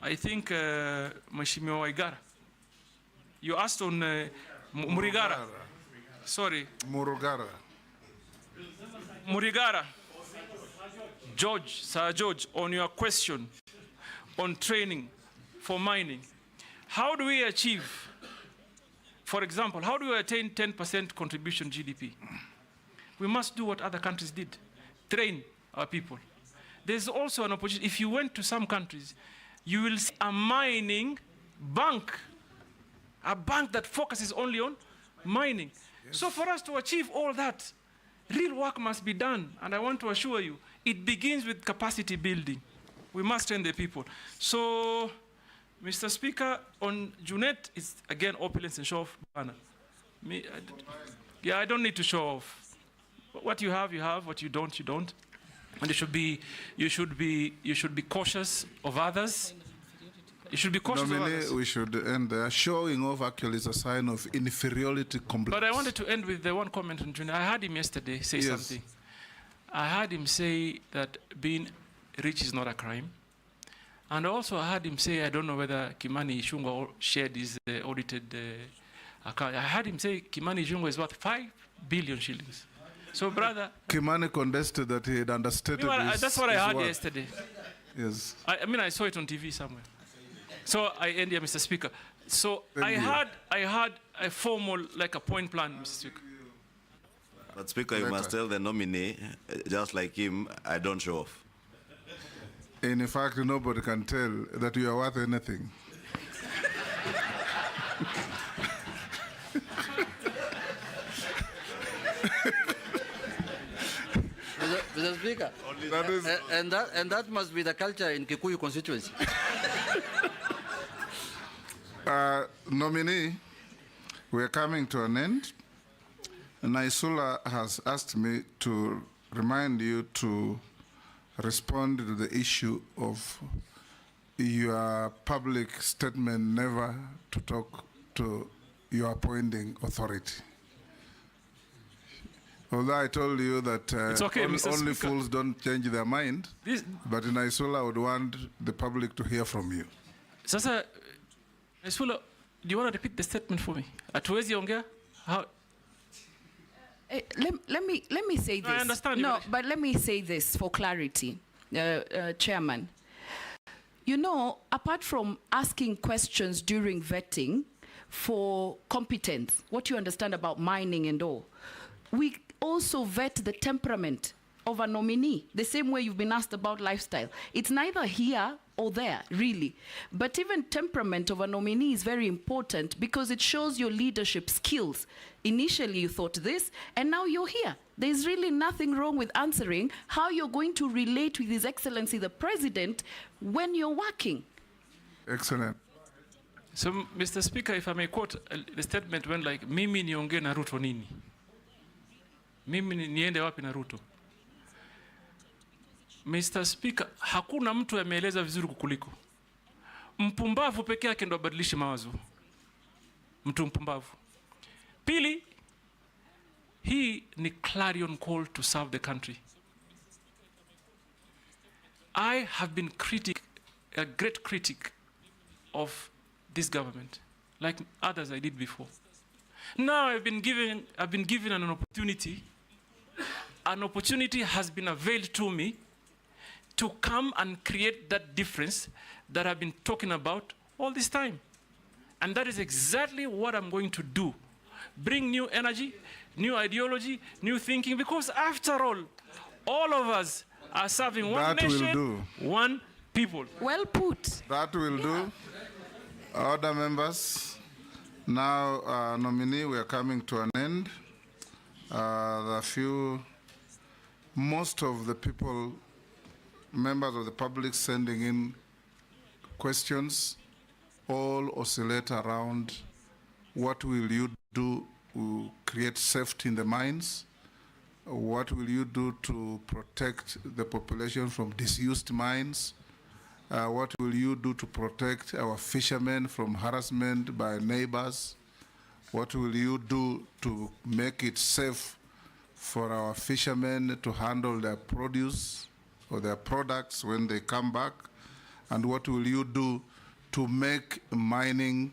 I think Mheshimiwa Waigara, you asked on Murigara. Sorry. Murugara. Murigara. George, Sir George, on your question on training for mining, how do we achieve, for example, how do we attain 10% contribution GDP? We must do what other countries did, train our people. There's also an opportunity. If you went to some countries, you will see a mining bank, a bank that focuses only on mining. Yes. So for us to achieve all that, real work must be done. And I want to assure you, it begins with capacity building. We must train the people. So, Mr. Speaker, on Junet, it's again opulence and show off. I don't need to show off. What you have, you have. What you don't, you don't. And you should be cautious of others. You should be cautious of others. We should end there. Showing off actually is a sign of inferiority complex. But I wanted to end with the one comment on Junior. I heard him yesterday say something. I heard him say that being rich is not a crime. And also I heard him say, I don't know whether Kimani Ichung'wah shared his audited account. I heard him say Kimani Ichung'wah is worth 5 billion shillings. So, brother... Kimani contested that he had understated that's what I heard yesterday. Yes. I mean, I saw it on TV somewhere. So I end here, Mr. Speaker. So I had a formal, like a point plan, Mr. Speaker. But Speaker, you must tell the nominee, just like him, I don't show off. In fact, nobody can tell that you are worth anything. Mr. Speaker, and that must be the culture in Kikuyu constituency. Nominee, we're coming to an end. Naisula has asked me to remind you to respond to the issue of your public statement never to talk to your appointing authority. Although I told you that only fools don't change their mind, but Naisula would want the public to hear from you. Sasa, Naisula, do you want to repeat the statement for me? Atuwezi ongea? How? Let me say this. I understand. No, but let me say this for clarity, Chairman. You know, apart from asking questions during vetting for competence, what you understand about mining and all, we also vet the temperament of a nominee, the same way you've been asked about lifestyle. It's neither here or there, really. But even temperament of a nominee is very important because it shows your leadership skills. Initially you thought this, and now you're here. There's really nothing wrong with answering how you're going to relate with His Excellency the President when you're working. Excellent. So, Mr. Speaker, if I may quote, the statement went like, mimi niongee na Ruto nini? Mimi niende wapi na Ruto? Mr. Speaker, hakuna mtu ameeleza vizuri kukuliko. Mpumbavu pekee yake ndo abadilishe mawazo. Mtu mpumbavu. Pili, hii ni clarion call to serve the country. I have been a great critic of this government, like others I did before. Now I've been given an opportunity. An opportunity has been availed to me to come and create that difference that I've been talking about all this time. And that is exactly what I'm going to do. Bring new energy, new ideology, new thinking, because after all of us are serving one nation, one people. Well put. That will do. Other members, now nominee, we are coming to an end. Most of the people, members of the public sending in questions, all oscillate around what will you do to create safety in the mines? What will you do to protect the population from disused mines? What will you do to protect our fishermen from harassment by neighbors? What will you do to make it safe for our fishermen to handle their produce or their products when they come back? And what will you do to make mining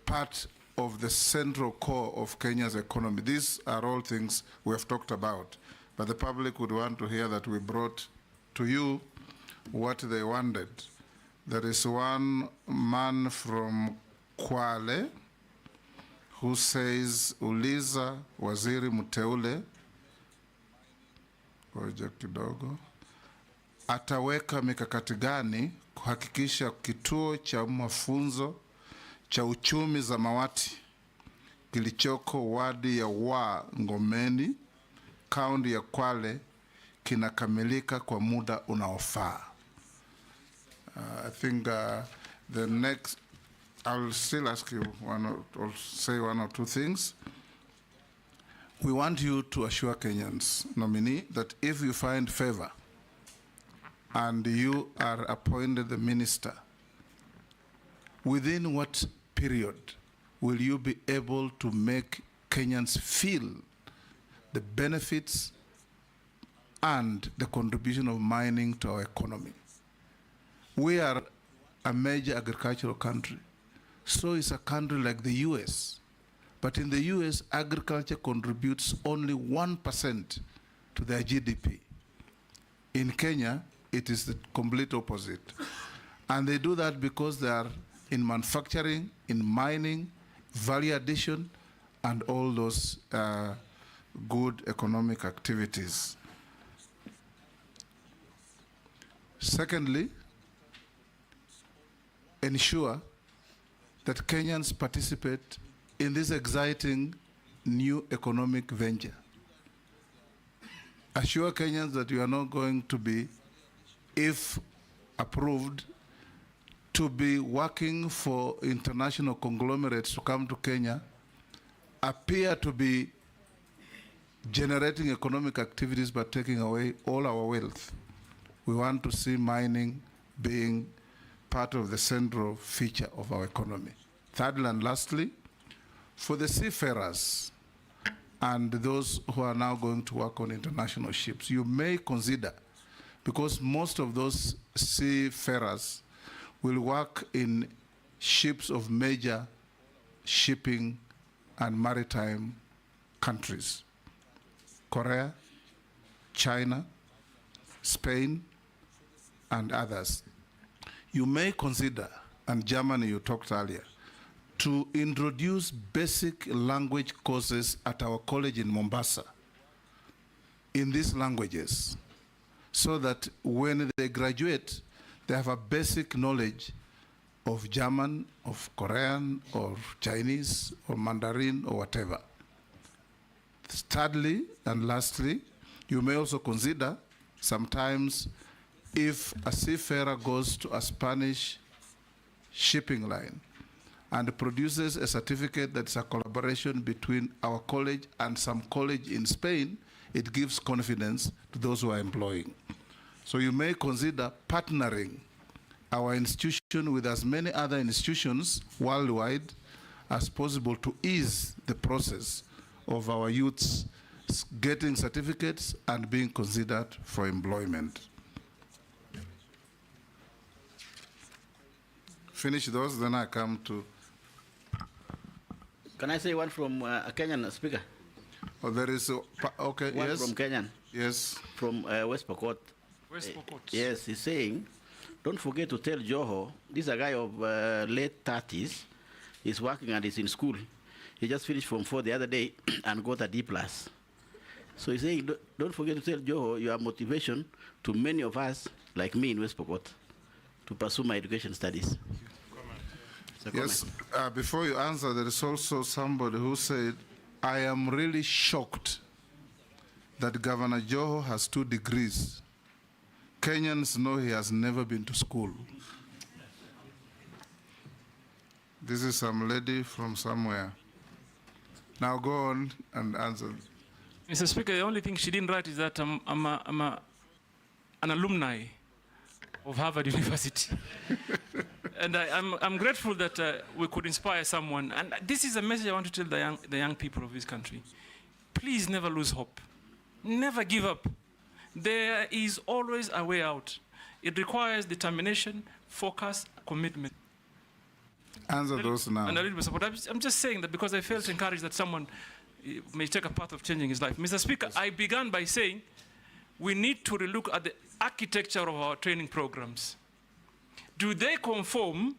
part of the central core of Kenya's economy? These are all things we have talked about, but the public would want to hear that we brought to you what they wanted. There is one man from Kwale who says, uliza waziri mteule, ngoja kidogo, ataweka mikakati gani kuhakikisha kituo cha mafunzo cha uchumi zamawati kilichoko wadi ya Ngomeni, kaunti ya Kwale, kinakamilika kwa muda unaofaa. I think the next, I'll still ask you say one or two things. We want you to assure Kenyans, nominee, that if you find favor and you are appointed the minister, within what period will you be able to make Kenyans feel the benefits and the contribution of mining to our economy? We are a major agricultural country. So is a country like the US. But in the US, agriculture contributes only 1% to their GDP. In Kenya, it is the complete opposite. And they do that because they are in manufacturing, in mining, value addition, and all those good economic activities. Secondly, ensure that Kenyans participate in this exciting new economic venture. Assure Kenyans that you are not going to be, if approved, to be working for international conglomerates to come to Kenya, appear to be generating economic activities but taking away all our wealth. We want to see mining being part of the central feature of our economy. Thirdly and lastly, for the seafarers and those who are now going to work on international ships, you may consider, because most of those seafarers will work in ships of major shipping and maritime countries: Korea, China, Spain, and others. You may consider, and Germany you talked earlier, to introduce basic language courses at our college in Mombasa in these languages, so that when they graduate, they have a basic knowledge of German, of Korean, or Chinese, or Mandarin, or whatever. Thirdly and lastly, you may also consider sometimes if a seafarer goes to a Spanish shipping line and produces a certificate that's a collaboration between our college and some college in Spain, it gives confidence to those who are employing. So you may consider partnering our institution with as many other institutions worldwide as possible to ease the process of our youths getting certificates and being considered for employment. Finish those, then I come to Can I say one from a Kenyan speaker? Oh, there is, okay, One yes. from Kenyan. Yes. From West Pokot. West Pokot. Yes, he's saying, don't forget to tell Joho, this is a guy of late 30s. He's working and he's in school. He just finished Form 4 the other day and got a D+. So he's saying, don't forget to tell Joho your motivation to many of us, like me in West Pokot, to pursue my education studies. Yes, before you answer, there is also somebody who said, I am really shocked that Governor Joho has 2 degrees. Kenyans know he has never been to school. This is some lady from somewhere. Now go on and answer. Mr. Speaker, the only thing she didn't write is that I'm an alumni of Harvard University. And I'm grateful that we could inspire someone. And this is a message I want to tell the young people of this country. Please never lose hope. Never give up. There is always a way out. It requires determination, focus, commitment. Answer those now. And a little bit support. I'm just saying that because I felt encouraged that someone may take a path of changing his life. Mr. Speaker, I began by saying we need to relook at the architecture of our training programs. Do they conform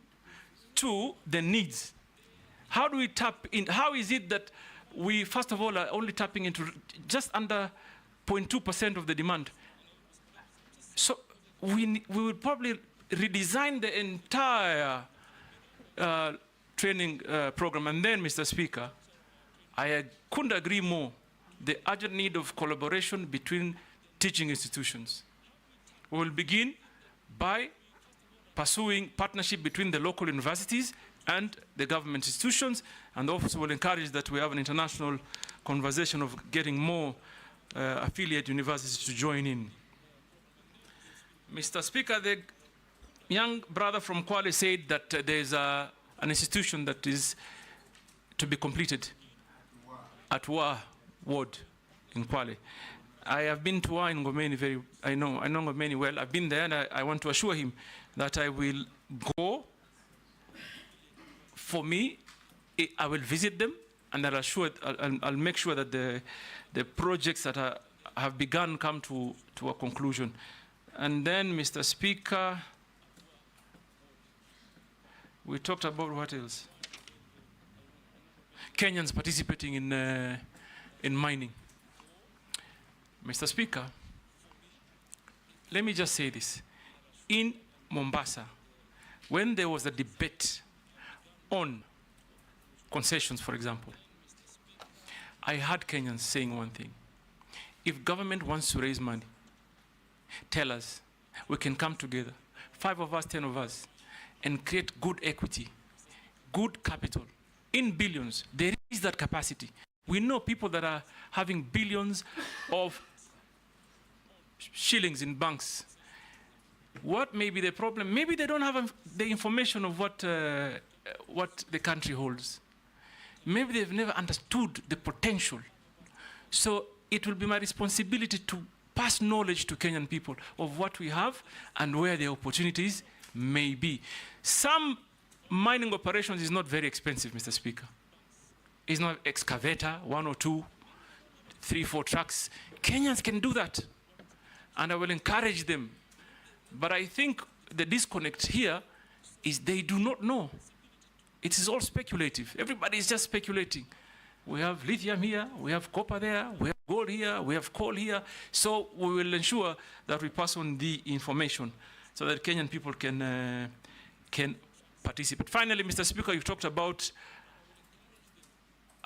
to the needs? How do we tap in? How is it that we, first of all, are only tapping into just under 0.2% of the demand? So we will probably redesign the entire training program. And then, Mr. Speaker, I couldn't agree more. The urgent need of collaboration between teaching institutions. We will begin by pursuing partnership between the local universities and the government institutions, and also will encourage that we have an international conversation of getting more affiliate universities to join in. Mr. Speaker, the young brother from Kwale said that there's an institution that is to be completed at Wa Ward in Kwale. I have been to Wa in Ngomeni I know Ngomeni well. I've been there, and I want to assure him that I will go. For me, I will visit them, and I'll make sure that the projects that have begun come to a conclusion. And then, Mr. Speaker, we talked about what else? Kenyans participating in mining. Mr. Speaker, let me just say this. In Mombasa, when there was a debate on concessions, for example, I heard Kenyans saying one thing. If government wants to raise money, tell us. We can come together, 5 of us, 10 of us, and create good equity, good capital, in billions. There is that capacity. We know people that are having billions of shillings in banks. What may be the problem? Maybe they don't have the information of what the country holds. Maybe they've never understood the potential. So it will be my responsibility to pass knowledge to Kenyan people of what we have and where the opportunities may be. Some mining operations is not very expensive, Mr. Speaker. It's not excavator, 1 or 2, 3, 4 trucks. Kenyans can do that, and I will encourage them. But I think the disconnect here is they do not know. It is all speculative. Everybody is just speculating. We have lithium here, we have copper there, we have gold here, we have coal here. So we will ensure that we pass on the information so that Kenyan people can participate. Finally, Mr. Speaker, you talked about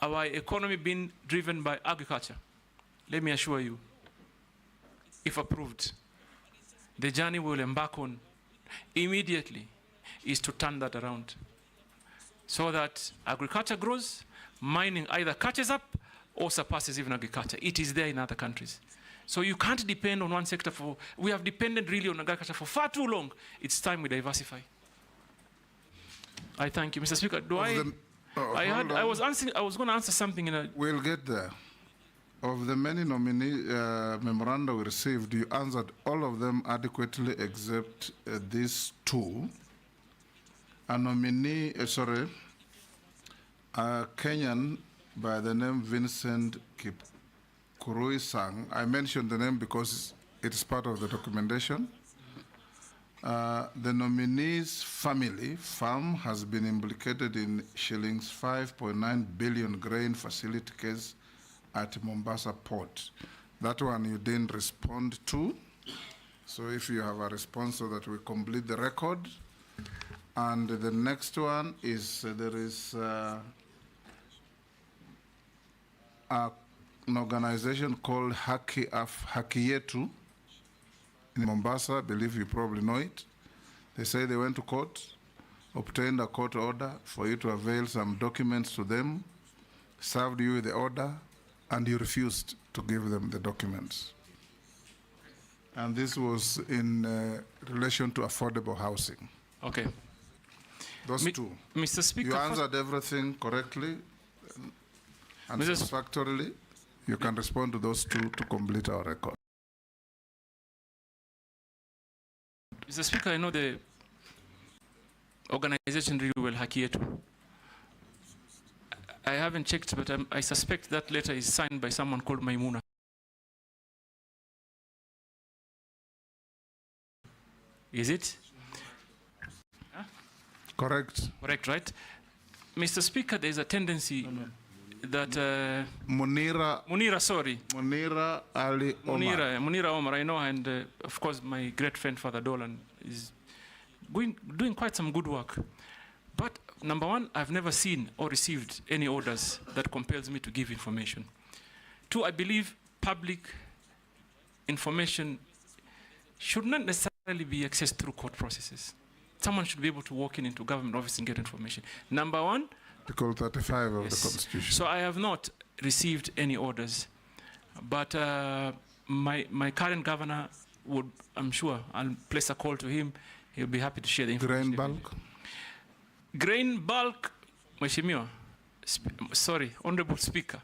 our economy being driven by agriculture. Let me assure you, if approved, the journey we will embark on immediately is to turn that around so that agriculture grows, mining either catches up or surpasses even agriculture. It is there in other countries. So you can't depend on one sector for, we have depended really on agriculture for far too long. It's time we diversify. I thank you. Mr. Speaker, I was going to answer something in a... We'll get there. Of the many nominee memoranda we received, you answered all of them adequately except these 2. A nominee, A Kenyan by the name Vincent Kipkurui-Sang. I mentioned the name because it is part of the documentation. The nominee's family farm has been implicated in shillings 5.9 billion grain facility case at Mombasa port. That one you didn't respond to. So if you have a response so that we complete the record. And the next one is there is an organization called Haki Yetu in Mombasa. I believe you probably know it. They say they went to court, obtained a court order for you to avail some documents to them, served you with the order, and you refused to give them the documents. And this was in relation to affordable housing. Okay. Those two. Mr. Speaker, you answered everything correctly and satisfactorily. You can respond to those two to complete our record. Mr. Speaker, I know the organization really well, Haki Yetu. I haven't checked, but I suspect that letter is signed by someone called Maimuna. Is it? Huh? Correct. Correct, right? Mr. Speaker, there's a tendency that Munira Ali Omar. Munira Omar, I know, and of course my great friend Father Dolan is doing quite some good work. But number one, I've never seen or received any orders that compels me to give information. Two, I believe public information should not necessarily be accessed through court processes. Someone should be able to walk into government office and get information. Number one, Article 35 of the Constitution. So I have not received any orders, but my current governor would, I'm sure, I'll place a call to him. He'll be happy to share the information. Grain bulk? Grain bulk, Mheshimiwa, sorry, Honorable Speaker.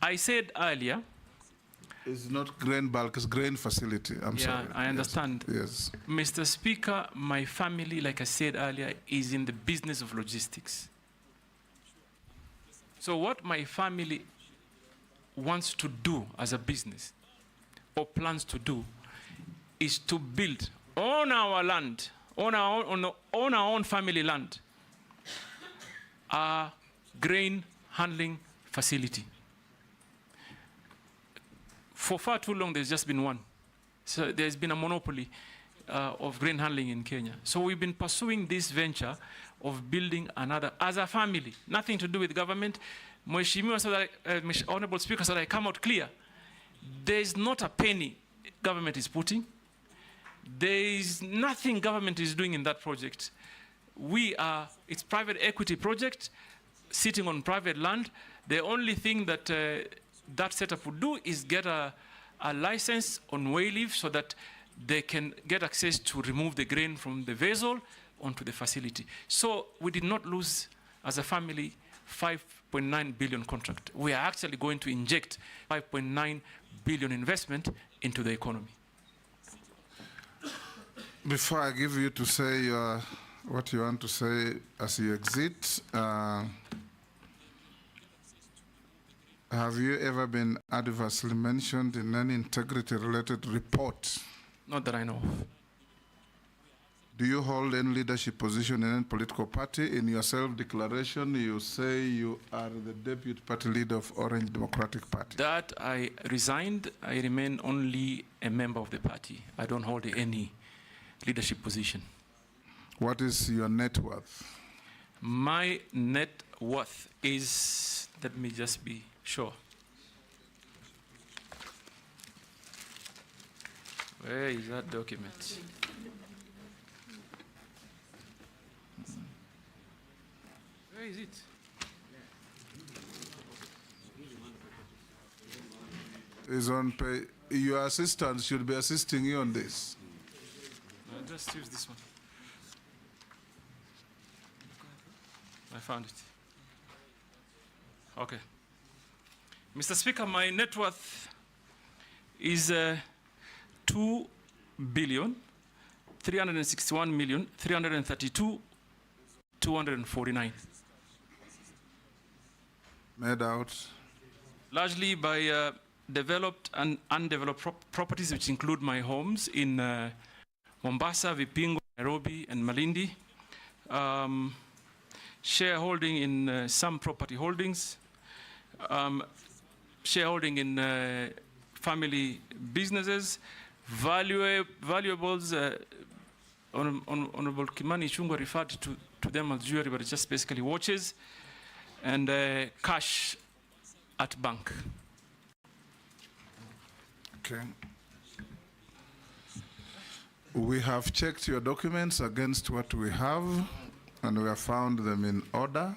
I said earlier, it's not grain bulk, it's grain facility. I'm sorry. I understand. Yes. Mr. Speaker, my family, like I said earlier, is in the business of logistics. So what my family wants to do as a business, or plans to do, is to build on our land, on our own family land, a grain handling facility. For far too long, there's just been one. So there's been a monopoly of grain handling in Kenya. So we've been pursuing this venture of building another, as a family, nothing to do with government. Mheshimiwa, so that, Honorable Speaker, so that I come out clear, there's not a penny government is putting. There is nothing government is doing in that project. It's private equity project, sitting on private land. The only thing that that setup would do is get a license on way leave so that they can get access to remove the grain from the vessel onto the facility. So we did not lose, as a family, 5.9 billion contract. We are actually going to inject 5.9 billion investment into the economy. Before I give you to say what you want to say as you exit, have you ever been adversely mentioned in any integrity-related report? Not that I know of. Do you hold any leadership position in any political party? In your self-declaration, you say you are the deputy party leader of Orange Democratic Party. That I resigned. I remain only a member of the party. I don't hold any leadership position. What is your net worth? My net worth is, let me just be sure. Where is that document? Where is it? Is on pay. Your assistant should be assisting you on this. I'll just use this one. I found it. Okay. Mr. Speaker, my net worth is 2,361,332,249. Made out? Largely by developed and undeveloped properties, which include my homes in Mombasa, Vipingo, Nairobi, and Malindi. Shareholding in some property holdings. Shareholding in family businesses. Valuables, Honorable Kimani Ichung'wah referred to them as jewelry, but it's just basically watches, and cash at bank. Okay. We have checked your documents against what we have, and we have found them in order.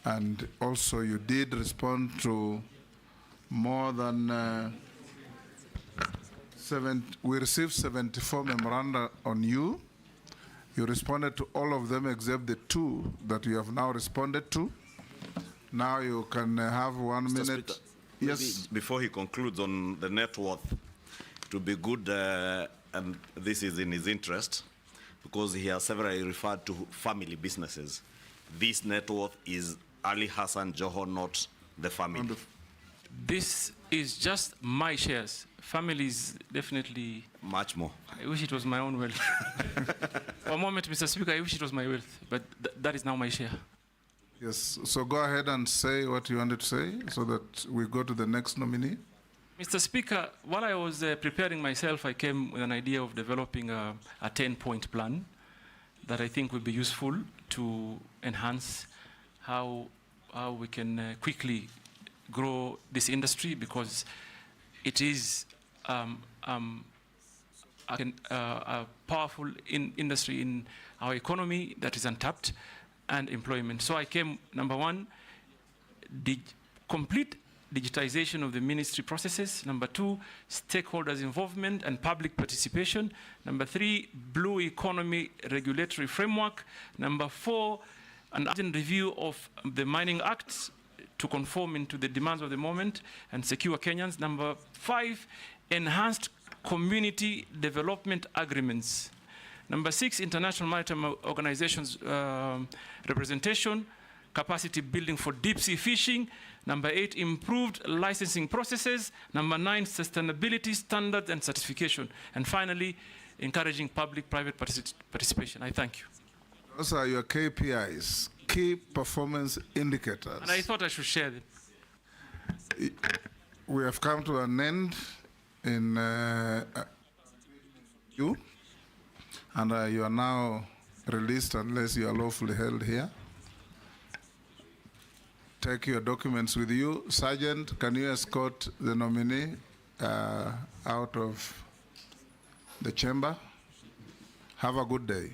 And also you did respond to more than we received 74 memoranda on you. You responded to all of them except the 2 that you have now responded to. Now you can have 1 minute. Speaker, yes. Before he concludes on the net worth, it would be good, and this is in his interest, because he has severally referred to family businesses. This net worth is Ali Hassan Joho, not the family. This is just my shares. Family is definitely much more. I wish it was my own wealth. For a moment, Mr. Speaker, I wish it was my wealth, but that is now my share. Yes, so go ahead and say what you wanted to say so that we go to the next nominee. Mr. Speaker, while I was preparing myself, I came with an idea of developing a 10-point plan that I think would be useful to enhance how we can quickly grow this industry, because it is a powerful industry in our economy that is untapped, and employment. So I came, number 1, complete digitization of the ministry processes. Number 2, stakeholders' involvement and public participation. Number 3, blue economy regulatory framework. Number 4, an urgent review of the Mining Act to conform into the demands of the moment and secure Kenyans. Number 5, enhanced community development agreements. Number 6, international maritime organizations representation, capacity building for deep sea fishing. Number 8, improved licensing processes. Number 9, sustainability standards and certification. And finally, encouraging public-private participation. I thank you. Those are your KPIs, key performance indicators. And I thought I should share them. We have come to an end in you, and you are now released unless you are lawfully held here. Take your documents with you. Sergeant, can you escort the nominee out of the chamber? Have a good day.